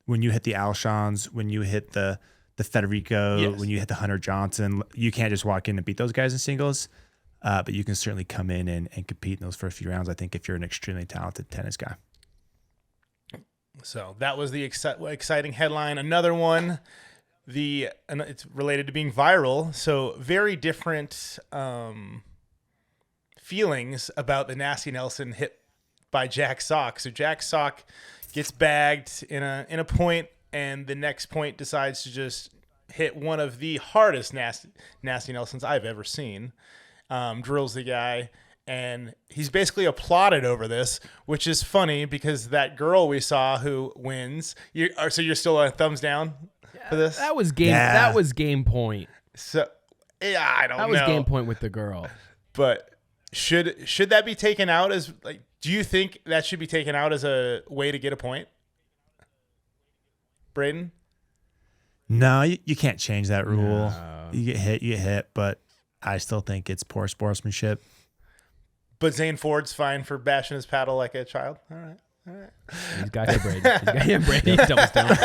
Speaker 1: when you hit the Alshons, when you hit the Federico, when you hit the Hunter Johnson, you can't just walk in and beat those guys in singles. But you can certainly come in and compete in those first few rounds, I think, if you're an extremely talented tennis guy.
Speaker 2: So that was the exciting headline. Another one, it's related to being viral. So very different feelings about the Nasty Nelson hit by Jack Sock. So Jack Sock gets bagged in a point, and the next point decides to just hit one of the hardest Nasty Nelsons I've ever seen. Drills the guy, and he's basically applauded over this, which is funny because that girl we saw who wins. So you're still a thumbs down for this?
Speaker 3: That was game. Yeah. That was game point.
Speaker 2: So yeah, I don't know.
Speaker 3: That was game point with the girl.
Speaker 2: But should that be taken out as like? Do you think that should be taken out as a way to get a point, Braydon?
Speaker 1: No, you can't change that rule. No. You get hit, but I still think it's poor sportsmanship.
Speaker 2: But Zane Ford's fine for bashing his paddle like a child. All right.
Speaker 3: He's got you, Brady. He's doubles down.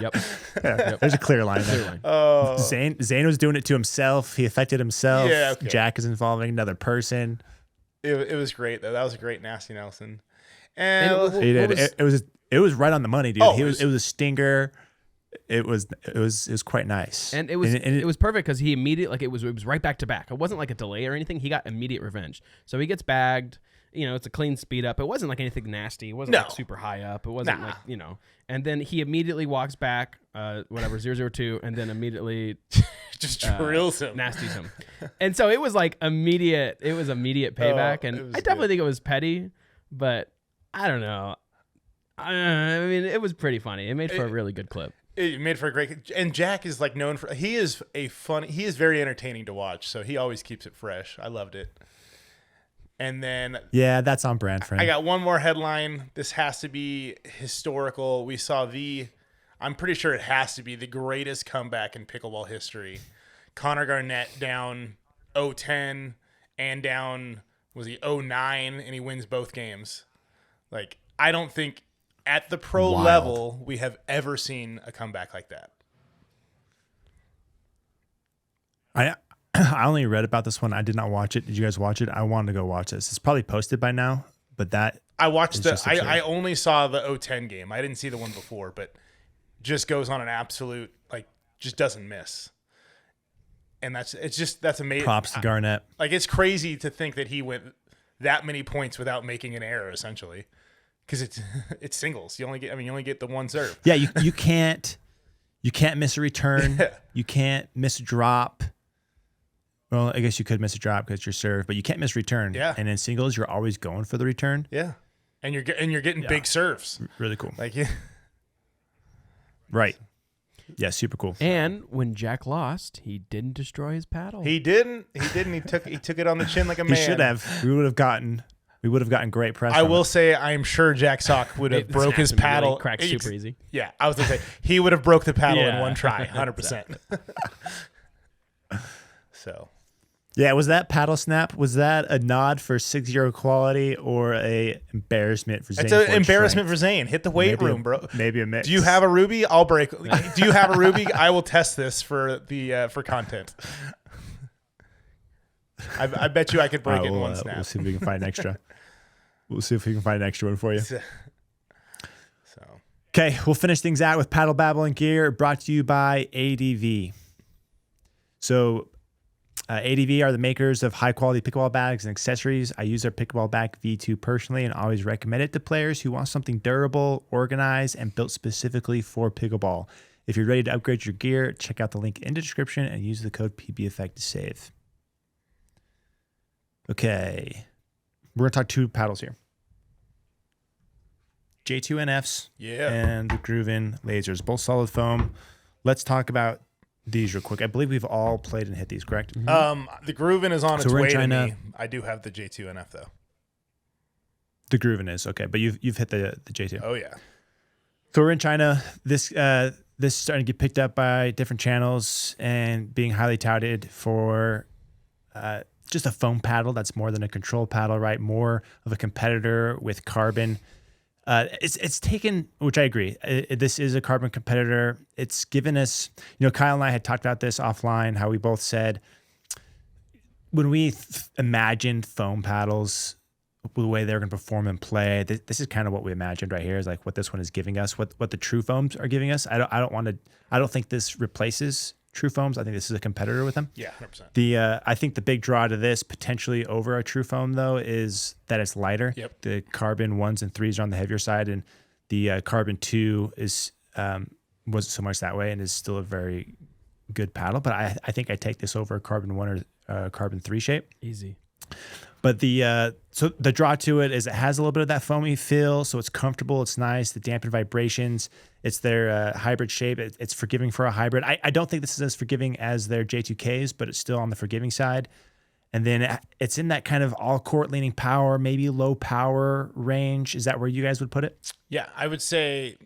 Speaker 3: Yep.
Speaker 1: Yeah, there's a clear line there. Oh. Zane was doing it to himself. He affected himself. Yeah, okay. Jack is involving another person.
Speaker 2: It was great though. That was a great Nasty Nelson. And
Speaker 1: it was right on the money, dude. It was a stinger. It was quite nice,
Speaker 3: and it was perfect because he immediately it was right back to back. It wasn't like a delay or anything. He got immediate revenge. So he gets bagged. It's a clean speed up. It wasn't like anything nasty. It wasn't like super high up. It wasn't like And then he immediately walks back, 002, and then immediately
Speaker 2: just drills him,
Speaker 3: nasties him. And so it was like immediate. It was immediate payback, and I definitely think it was petty, but I don't know. I mean, it was pretty funny. It made for a really good clip.
Speaker 2: It made for a great, and Jack is like known for, he is very entertaining to watch. So he always keeps it fresh. I loved it. And then,
Speaker 1: yeah, that's on brand for him.
Speaker 2: I got one more headline. This has to be historical. We saw I'm pretty sure it has to be the greatest comeback in pickleball history. Connor Garnett down 0-10 and down, was he 0-9, and he wins both games. Like, I don't think at the pro level we have ever seen a comeback like that.
Speaker 1: I only read about this one. I did not watch it. Did you guys watch it? I wanted to go watch this. It's probably posted by now, but that
Speaker 2: I watched I only saw the 0-10 game. I didn't see the one before, but just goes on an absolute, like, just doesn't miss. And that's amazing.
Speaker 1: Props to Garnett.
Speaker 2: It's crazy to think that he went that many points without making an error, essentially. Because it's singles. You only get the one serve.
Speaker 1: Yeah, you can't miss a return. Yeah. You can't miss a drop. Well, I guess you could miss a drop because it's your serve, but you can't miss return.
Speaker 2: Yeah.
Speaker 1: And in singles, you're always going for the return.
Speaker 2: Yeah. And you're getting big serves.
Speaker 1: Really cool.
Speaker 2: Yeah.
Speaker 1: Right. Yeah, super cool.
Speaker 3: And when Jack lost, he didn't destroy his paddle.
Speaker 2: He didn't. He took it on the chin like a man.
Speaker 1: He should have. We would have gotten great press.
Speaker 2: I will say, I'm sure Jack Sock would have broke his paddle.
Speaker 3: Really cracked super easy.
Speaker 2: Yeah, I was going to say, he would have broke the paddle in one try, 100%. So.
Speaker 1: Yeah, was that paddle snap? Was that a nod for 6-0 quality or a embarrassment for Zane?
Speaker 2: It's an embarrassment for Zane. Hit the weight room, bro.
Speaker 1: Maybe a mix.
Speaker 2: Do you have a Ruby? I'll break. Do you have a Ruby? I will test this for content. I bet you I could break it in one snap.
Speaker 1: We'll see if we can find an extra. We'll see if we can find an extra one for you.
Speaker 2: So,
Speaker 1: Okay, we'll finish things out with Paddle, Babble, and Gear, brought to you by ADV. So ADV are the makers of high-quality pickleball bags and accessories. I use their pickleball bag V2 personally and always recommend it to players who want something durable, organized, and built specifically for pickleball. If you're ready to upgrade your gear, check out the link in the description and use the code PBEffect to save. Okay, we're going to talk 2 paddles here. J2NFs and the GRUVN lasers, both solid foam. Let's talk about these real quick. I believe we've all played and hit these, correct?
Speaker 2: The GRUVN is on its way to
Speaker 1: China.
Speaker 2: me. I do have the J2NF though.
Speaker 1: The GRUVN is okay, but you've hit the J2.
Speaker 2: Oh yeah.
Speaker 1: So we're in China. This is starting to get picked up by different channels and being highly touted for just a foam paddle that's more than a control paddle, right? More of a competitor with carbon. It's taken, which I agree. This is a carbon competitor. It's given us, Kyle and I had talked about this offline, how we both said when we imagined foam paddles, the way they're going to perform and play, this is kind of what we imagined right here is like what this one is giving us, what the true foams are giving us. I don't think this replaces true foams. I think this is a competitor with them.
Speaker 2: Yeah, 100%.
Speaker 1: I think the big draw to this potentially over a true foam though is that it's lighter.
Speaker 2: Yep.
Speaker 1: The carbon 1s and 3s are on the heavier side, and the carbon 2 is wasn't so much that way and is still a very good paddle. But I think I take this over a carbon 1 or carbon 3 shape.
Speaker 3: Easy.
Speaker 1: But so the draw to it is it has a little bit of that foamy feel, so it's comfortable, it's nice, the dampened vibrations. It's their hybrid shape. It's forgiving for a hybrid. I don't think this is as forgiving as their J2Ks, but it's still on the forgiving side. And then it's in that kind of all court leaning power, maybe low power range. Is that where you guys would put it?
Speaker 2: Yeah, I would say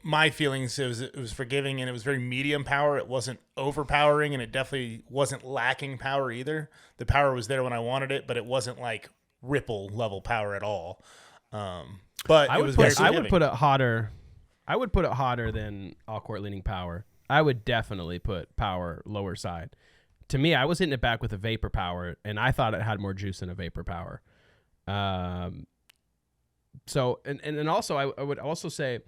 Speaker 2: my feelings it was forgiving and it was very medium power. It wasn't overpowering and it definitely wasn't lacking power either. The power was there when I wanted it, but it wasn't like Ripple level power at all. But it was very forgiving.
Speaker 3: I would put it hotter. I would put it hotter than all court leaning power. I would definitely put power lower side. To me, I was hitting it back with a vapor power, and I thought it had more juice than a vapor power. So, and also, I would also say,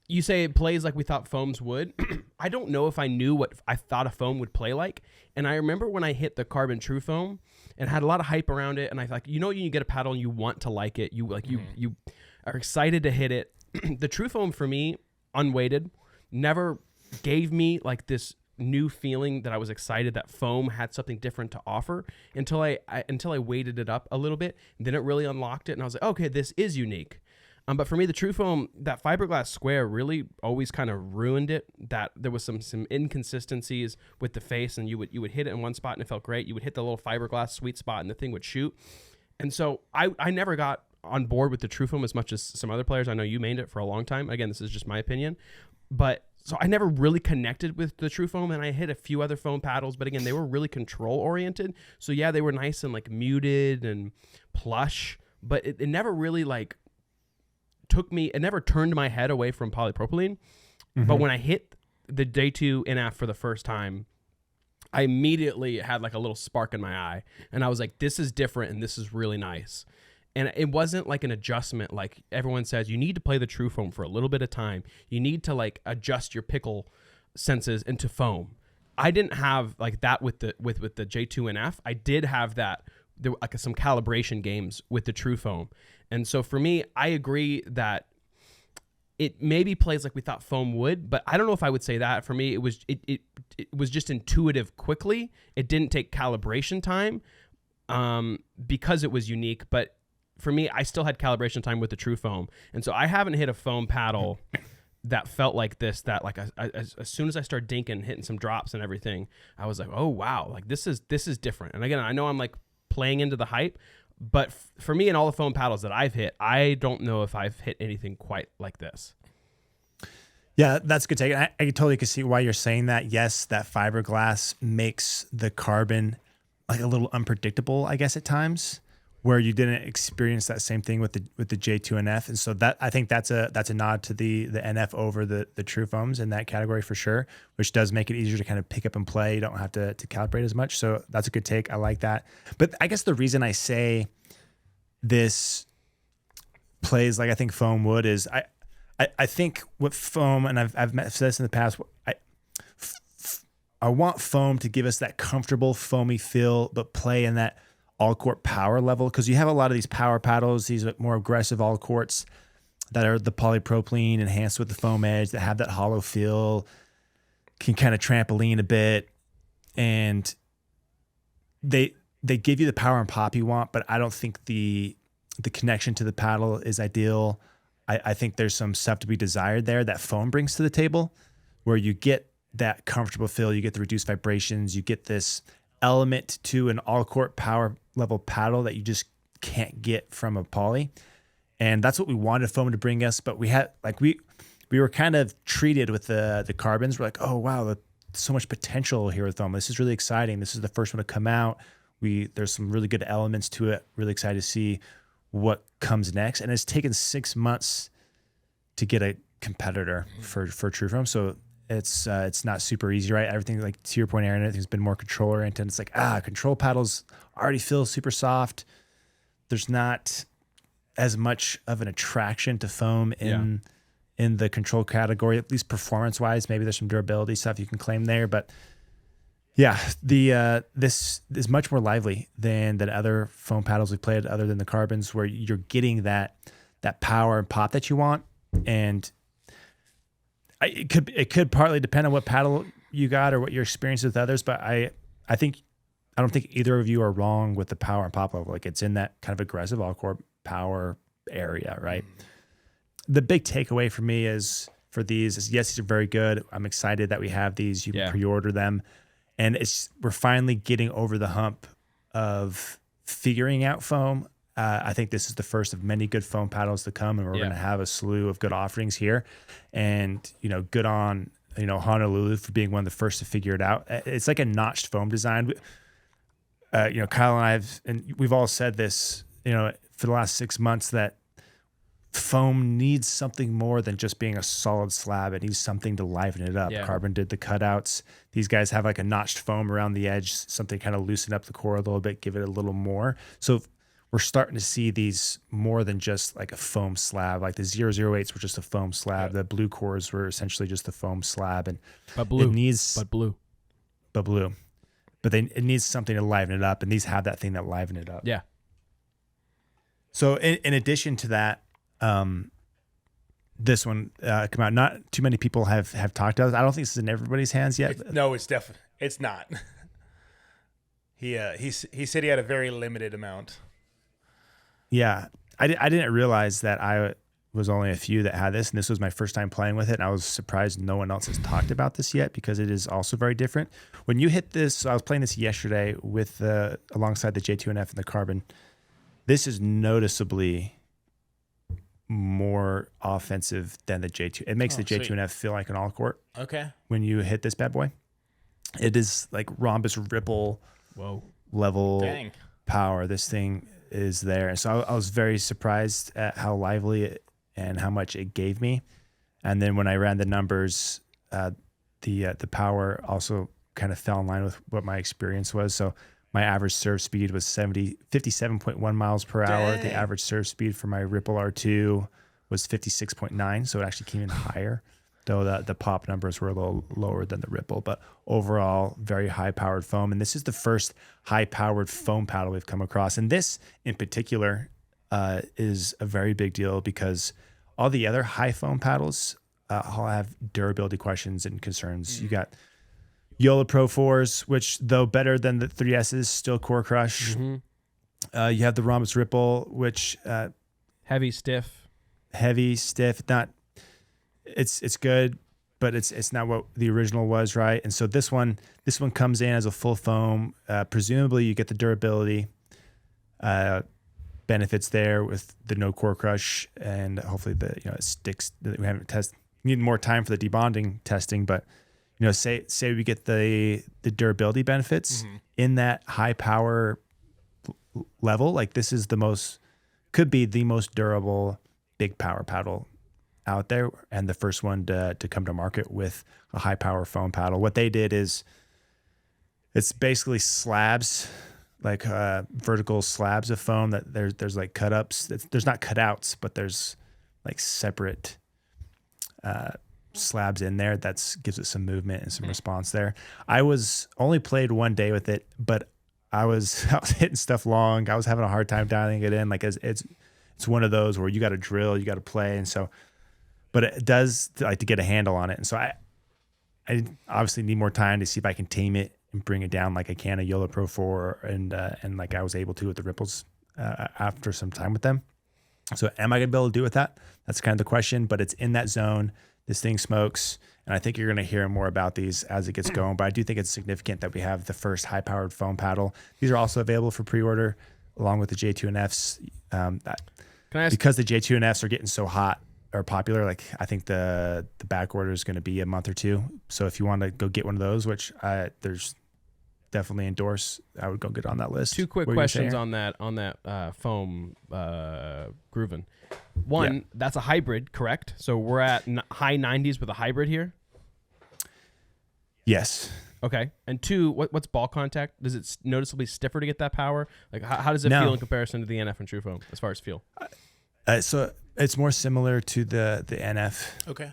Speaker 3: you say it plays like we thought foams would. I don't know if I knew what I thought a foam would play like. And I remember when I hit the Carbon True Foam and had a lot of hype around it. And I like, you get a paddle and you want to like it. You are excited to hit it. The True Foam for me, unweighted, never gave me like this new feeling that I was excited that foam had something different to offer until I weighted it up a little bit. Then it really unlocked it. And I was like, okay, this is unique. But for me, the True Foam, that fiberglass square really always kind of ruined it. That there was some inconsistencies with the face, and you would hit it in one spot and it felt great. You would hit the little fiberglass sweet spot and the thing would shoot. And so I never got on board with the True Foam as much as some other players. I know you mained it for a long time. Again, this is just my opinion. But so I never really connected with the True Foam, and I hit a few other foam paddles. But again, they were really control oriented. So yeah, they were nice and like muted and plush, but it never really like it never turned my head away from polypropylene. Mm-hmm. But when I hit the J2 NF for the first time, I immediately had like a little spark in my eye. And I was like, this is different and this is really nice. And it wasn't like an adjustment. Like everyone says, you need to play the True Foam for a little bit of time. You need to like adjust your pickle senses into foam. I didn't have like that with the J2 NF. I did have that. There were like some calibration games with the True Foam. And so for me, I agree that it maybe plays like we thought foam would, but I don't know if I would say that. For me, it was just intuitive quickly. It didn't take calibration time because it was unique. But for me, I still had calibration time with the True Foam. And so I haven't hit a foam paddle that felt like this, that like as soon as I started dinking, hitting some drops and everything, I was like, oh, wow, like this is different. And again, I know I'm like playing into the hype, but for me and all the foam paddles that I've hit, I don't know if I've hit anything quite like this.
Speaker 1: Yeah, that's a good take. I totally can see why you're saying that. Yes, that fiberglass makes the carbon like a little unpredictable, I guess, at times. where you didn't experience that same thing with the J2 NF. And so that, I think that's a nod to the NF over the true foams in that category for sure, which does make it easier to kind of pick up and play. You don't have to calibrate as much. So that's a good take. I like that. But I guess the reason I say this plays like I think foam would is I think with foam, and I've said this in the past, I want foam to give us that comfortable foamy feel, but play in that all court power level, because you have a lot of these power paddles, these more aggressive all courts that are the polypropylene enhanced with the foam edge that have that hollow feel, can kind of trampoline a bit, and they give you the power and pop you want, but I don't think the connection to the paddle is ideal. I think there's some stuff to be desired there that foam brings to the table, where you get that comfortable feel, you get the reduced vibrations, you get this element to an all court power level paddle that you just can't get from a poly. And that's what we wanted foam to bring us. But we had we were kind of treated with the carbons. We're like, oh wow, so much potential here with foam. This is really exciting. This is the first one to come out. There's some really good elements to it. Really excited to see what comes next. And it's taken 6 months to get a competitor for true foam. So it's not super easy, right? Everything, like to your point, Aaron, everything's been more control oriented. It's like, control paddles already feel super soft. There's not as much of an attraction to foam in the control category, at least performance wise. Maybe there's some durability stuff you can claim there, but yeah, this is much more lively than other foam paddles we played, other than the carbons, where you're getting that power and pop that you want. And it could partly depend on what paddle you got or what your experience with others, but I don't think either of you are wrong with the power and pop level. Like, it's in that kind of aggressive all court power area, right? The big takeaway for me is yes, these are very good. I'm excited that we have these. You can pre-order them, and we're finally getting over the hump of figuring out foam. I think this is the first of many good foam paddles to come, and we're going to have a slew of good offerings here. And, good on, Honolulu for being one of the first to figure it out. It's like a notched foam design. Kyle and we've all said this, for the last 6 months, that foam needs something more than just being a solid slab. It needs something to liven it up. Carbon did the cutouts. These guys have like a notched foam around the edge, something kind of loosen up the core a little bit, give it a little more. So we're starting to see these more than just like a foam slab. Like the 008s were just a foam slab. The blue cores were essentially just a foam slab. But it needs something to liven it up, and these have that thing that liven it up.
Speaker 3: Yeah.
Speaker 1: So in addition to that, this one come out. Not too many people have talked about it. I don't think this is in everybody's hands yet.
Speaker 2: It's not. He said he had a very limited amount.
Speaker 1: Yeah, I didn't realize that I was only a few that had this, and this was my first time playing with it, and I was surprised no one else has talked about this yet, because it is also very different. When you hit this, I was playing this yesterday with alongside the J2NF and the Carbon. This is noticeably more offensive than the J2. It makes the J2NF feel like an all court.
Speaker 2: Okay.
Speaker 1: When you hit this bad boy, it is like rhombus ripple level power. This thing is there. And so I was very surprised at how lively it and how much it gave me. And then when I ran the numbers, the power also kind of fell in line with what my experience was. So my average serve speed was 57.1 miles per hour.
Speaker 2: Dang.
Speaker 1: The average serve speed for my Ripple R2 was 56.9. So it actually came in higher, though the pop numbers were a little lower than the Ripple. But overall, very high-powered foam. And this is the first high-powered foam paddle we've come across. And this, in particular, is a very big deal, because all the other high foam paddles all have durability questions and concerns. You got Yola Pro 4s, which, though better than the 3Ss, still core crush. Mm-hmm. You have the Rhombus Ripple, which
Speaker 3: heavy, stiff.
Speaker 1: Not, it's good, but it's not what the original was, right? And so this one comes in as a full foam. Presumably, you get the durability benefits there with the no core crush, and hopefully it sticks. We haven't tested. We need more time for the debonding testing, but say we get the durability benefits in that high power level. Like this is could be the most durable big power paddle out there, and the first one to come to market with a high power foam paddle. What they did is it's basically slabs, like vertical slabs of foam that there's like cut ups. There's not cutouts, but there's like separate slabs in there that gives it some movement and some response there. I was only played one day with it, but I was hitting stuff long. I was having a hard time dialing it in. Like it's one of those where you got to drill, you got to play, and so. But it does like to get a handle on it, and so I obviously need more time to see if I can tame it and bring it down like I can a YOLO Pro 4 and like I was able to with the Ripples after some time with them. So am I gonna be able to do it with that? That's kind of the question. But it's in that zone. This thing smokes, and I think you're gonna hear more about these as it gets going. But I do think it's significant that we have the first high-powered foam paddle. These are also available for pre-order along with the J2NFs.
Speaker 3: Can I ask,
Speaker 1: because the J2NFs are getting so hot or popular, like I think the back order is going to be a month or two. So if you want to go get one of those, which there's definitely endorse, I would go get on that list.
Speaker 3: Two quick questions on that foam GRUVN. One, that's a hybrid, correct? So we're at high 90s with a hybrid here.
Speaker 1: Yes.
Speaker 3: Okay. And two, what's ball contact? Does it noticeably stiffer to get that power? Like how does it feel in comparison to the NF and True Foam as far as feel?
Speaker 1: So it's more similar to the NF.
Speaker 2: Okay.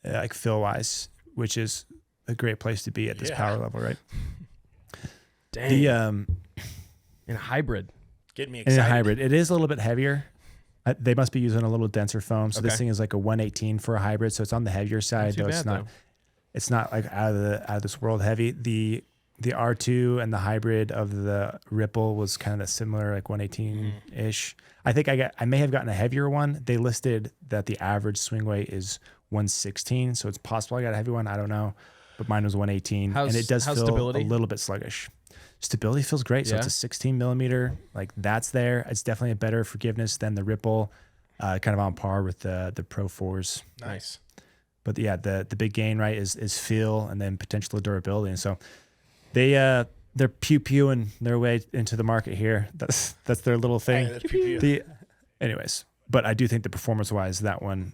Speaker 1: Like feel wise, which is a great place to be at this power level, right?
Speaker 3: Dang. In a hybrid.
Speaker 2: Get me excited.
Speaker 1: In a hybrid. It is a little bit heavier. They must be using a little denser foam. So this thing is like a 118 for a hybrid. So it's on the heavier side, though it's not like out of this world heavy. The R2 and the hybrid of the Ripple was kind of similar, like 118-ish. I think I may have gotten a heavier one. They listed that the average swing weight is 116, so it's possible I got a heavy one. I don't know, but mine was 118, and it does feel
Speaker 3: stability?
Speaker 1: a little bit sluggish. Stability feels great. So it's a 16 millimeter, like that's there. It's definitely a better forgiveness than the Ripple, kind of on par with the Pro 4s.
Speaker 2: Nice.
Speaker 1: But yeah, the big gain, right, is feel and then potential durability, and so they're pew-pewing their way into the market here. That's their little thing.
Speaker 2: Hey, that's pew-pew.
Speaker 1: Anyways, but I do think the performance-wise, that one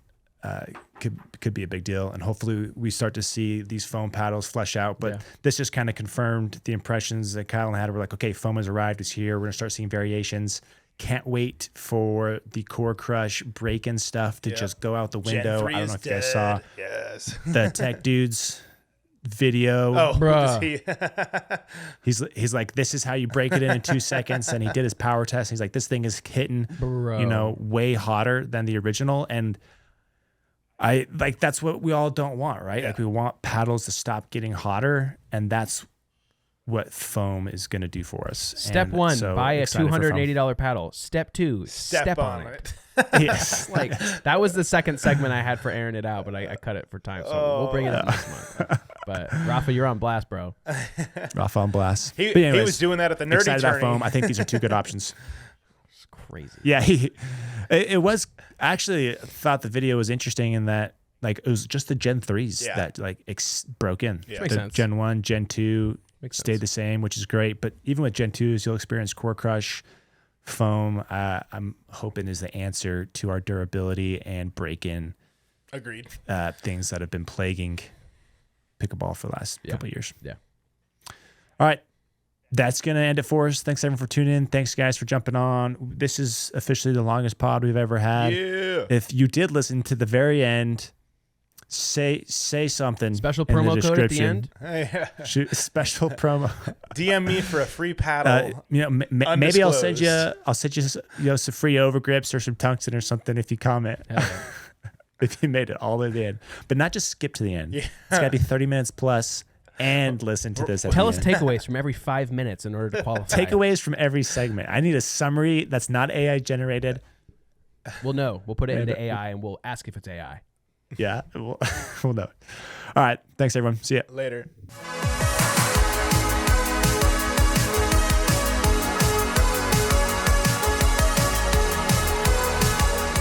Speaker 1: could be a big deal, and hopefully we start to see these foam paddles flesh out. But this just kind of confirmed the impressions that Kyle and I had. We're like, okay, foam has arrived. It's here. We're gonna start seeing variations. Can't wait for the Core Crush break-in stuff to just go out the window. I don't know if you guys saw the Tech Dudes video.
Speaker 2: Oh,
Speaker 3: bro.
Speaker 1: He's like, this is how you break it in 2 seconds. And he did his power test. And he's like, this thing is hitting, way hotter than the original. And I like, that's what we all don't want, right? Like we want paddles to stop getting hotter. And that's what foam is going to do for us.
Speaker 3: Step one, buy a $280 paddle. Step two, step on it.
Speaker 1: Yes.
Speaker 3: Like that was the second segment I had for airing it out, but I cut it for time. So we'll bring it up next month. But Rafa, you're on blast, bro.
Speaker 1: Rafa on blast.
Speaker 2: He was doing that at the nerdy
Speaker 1: excited
Speaker 2: tourney.
Speaker 1: about foam. I think these are two good options.
Speaker 3: It's crazy.
Speaker 1: Yeah, it was actually thought the video was interesting in that like it was just the Gen 3s that like broke in.
Speaker 2: Yeah.
Speaker 3: Makes sense.
Speaker 1: Gen 1, Gen 2 stayed
Speaker 3: sense.
Speaker 1: the same, which is great. But even with Gen 2s, you'll experience Core Crush. Foam, I'm hoping, is the answer to our durability and break-in
Speaker 2: Agreed.
Speaker 1: things that have been plaguing pickleball for the last couple of years.
Speaker 3: Yeah.
Speaker 1: All right. That's going to end it for us. Thanks, everyone, for tuning in. Thanks, guys, for jumping on. This is officially the longest pod we've ever had.
Speaker 2: Yeah.
Speaker 1: If you did listen to the very end, say something.
Speaker 3: Special
Speaker 1: in
Speaker 3: promo
Speaker 1: the
Speaker 3: code at the
Speaker 1: description.
Speaker 3: end.
Speaker 1: Shoot, special promo.
Speaker 2: DM me for a free paddle.
Speaker 1: Maybe I'll send you some free overgrips or some tungsten or something if you comment. If you made it all the way to the end, but not just skip to the end.
Speaker 2: Yeah.
Speaker 1: It's got to be 30 minutes plus and listen to this.
Speaker 3: Tell us takeaways from every 5 minutes in order to qualify.
Speaker 1: Takeaways from every segment. I need a summary that's not AI generated.
Speaker 3: We'll know. We'll put it into AI and we'll ask if it's AI.
Speaker 1: Yeah, we'll know. All right. Thanks, everyone. See ya.
Speaker 2: Later.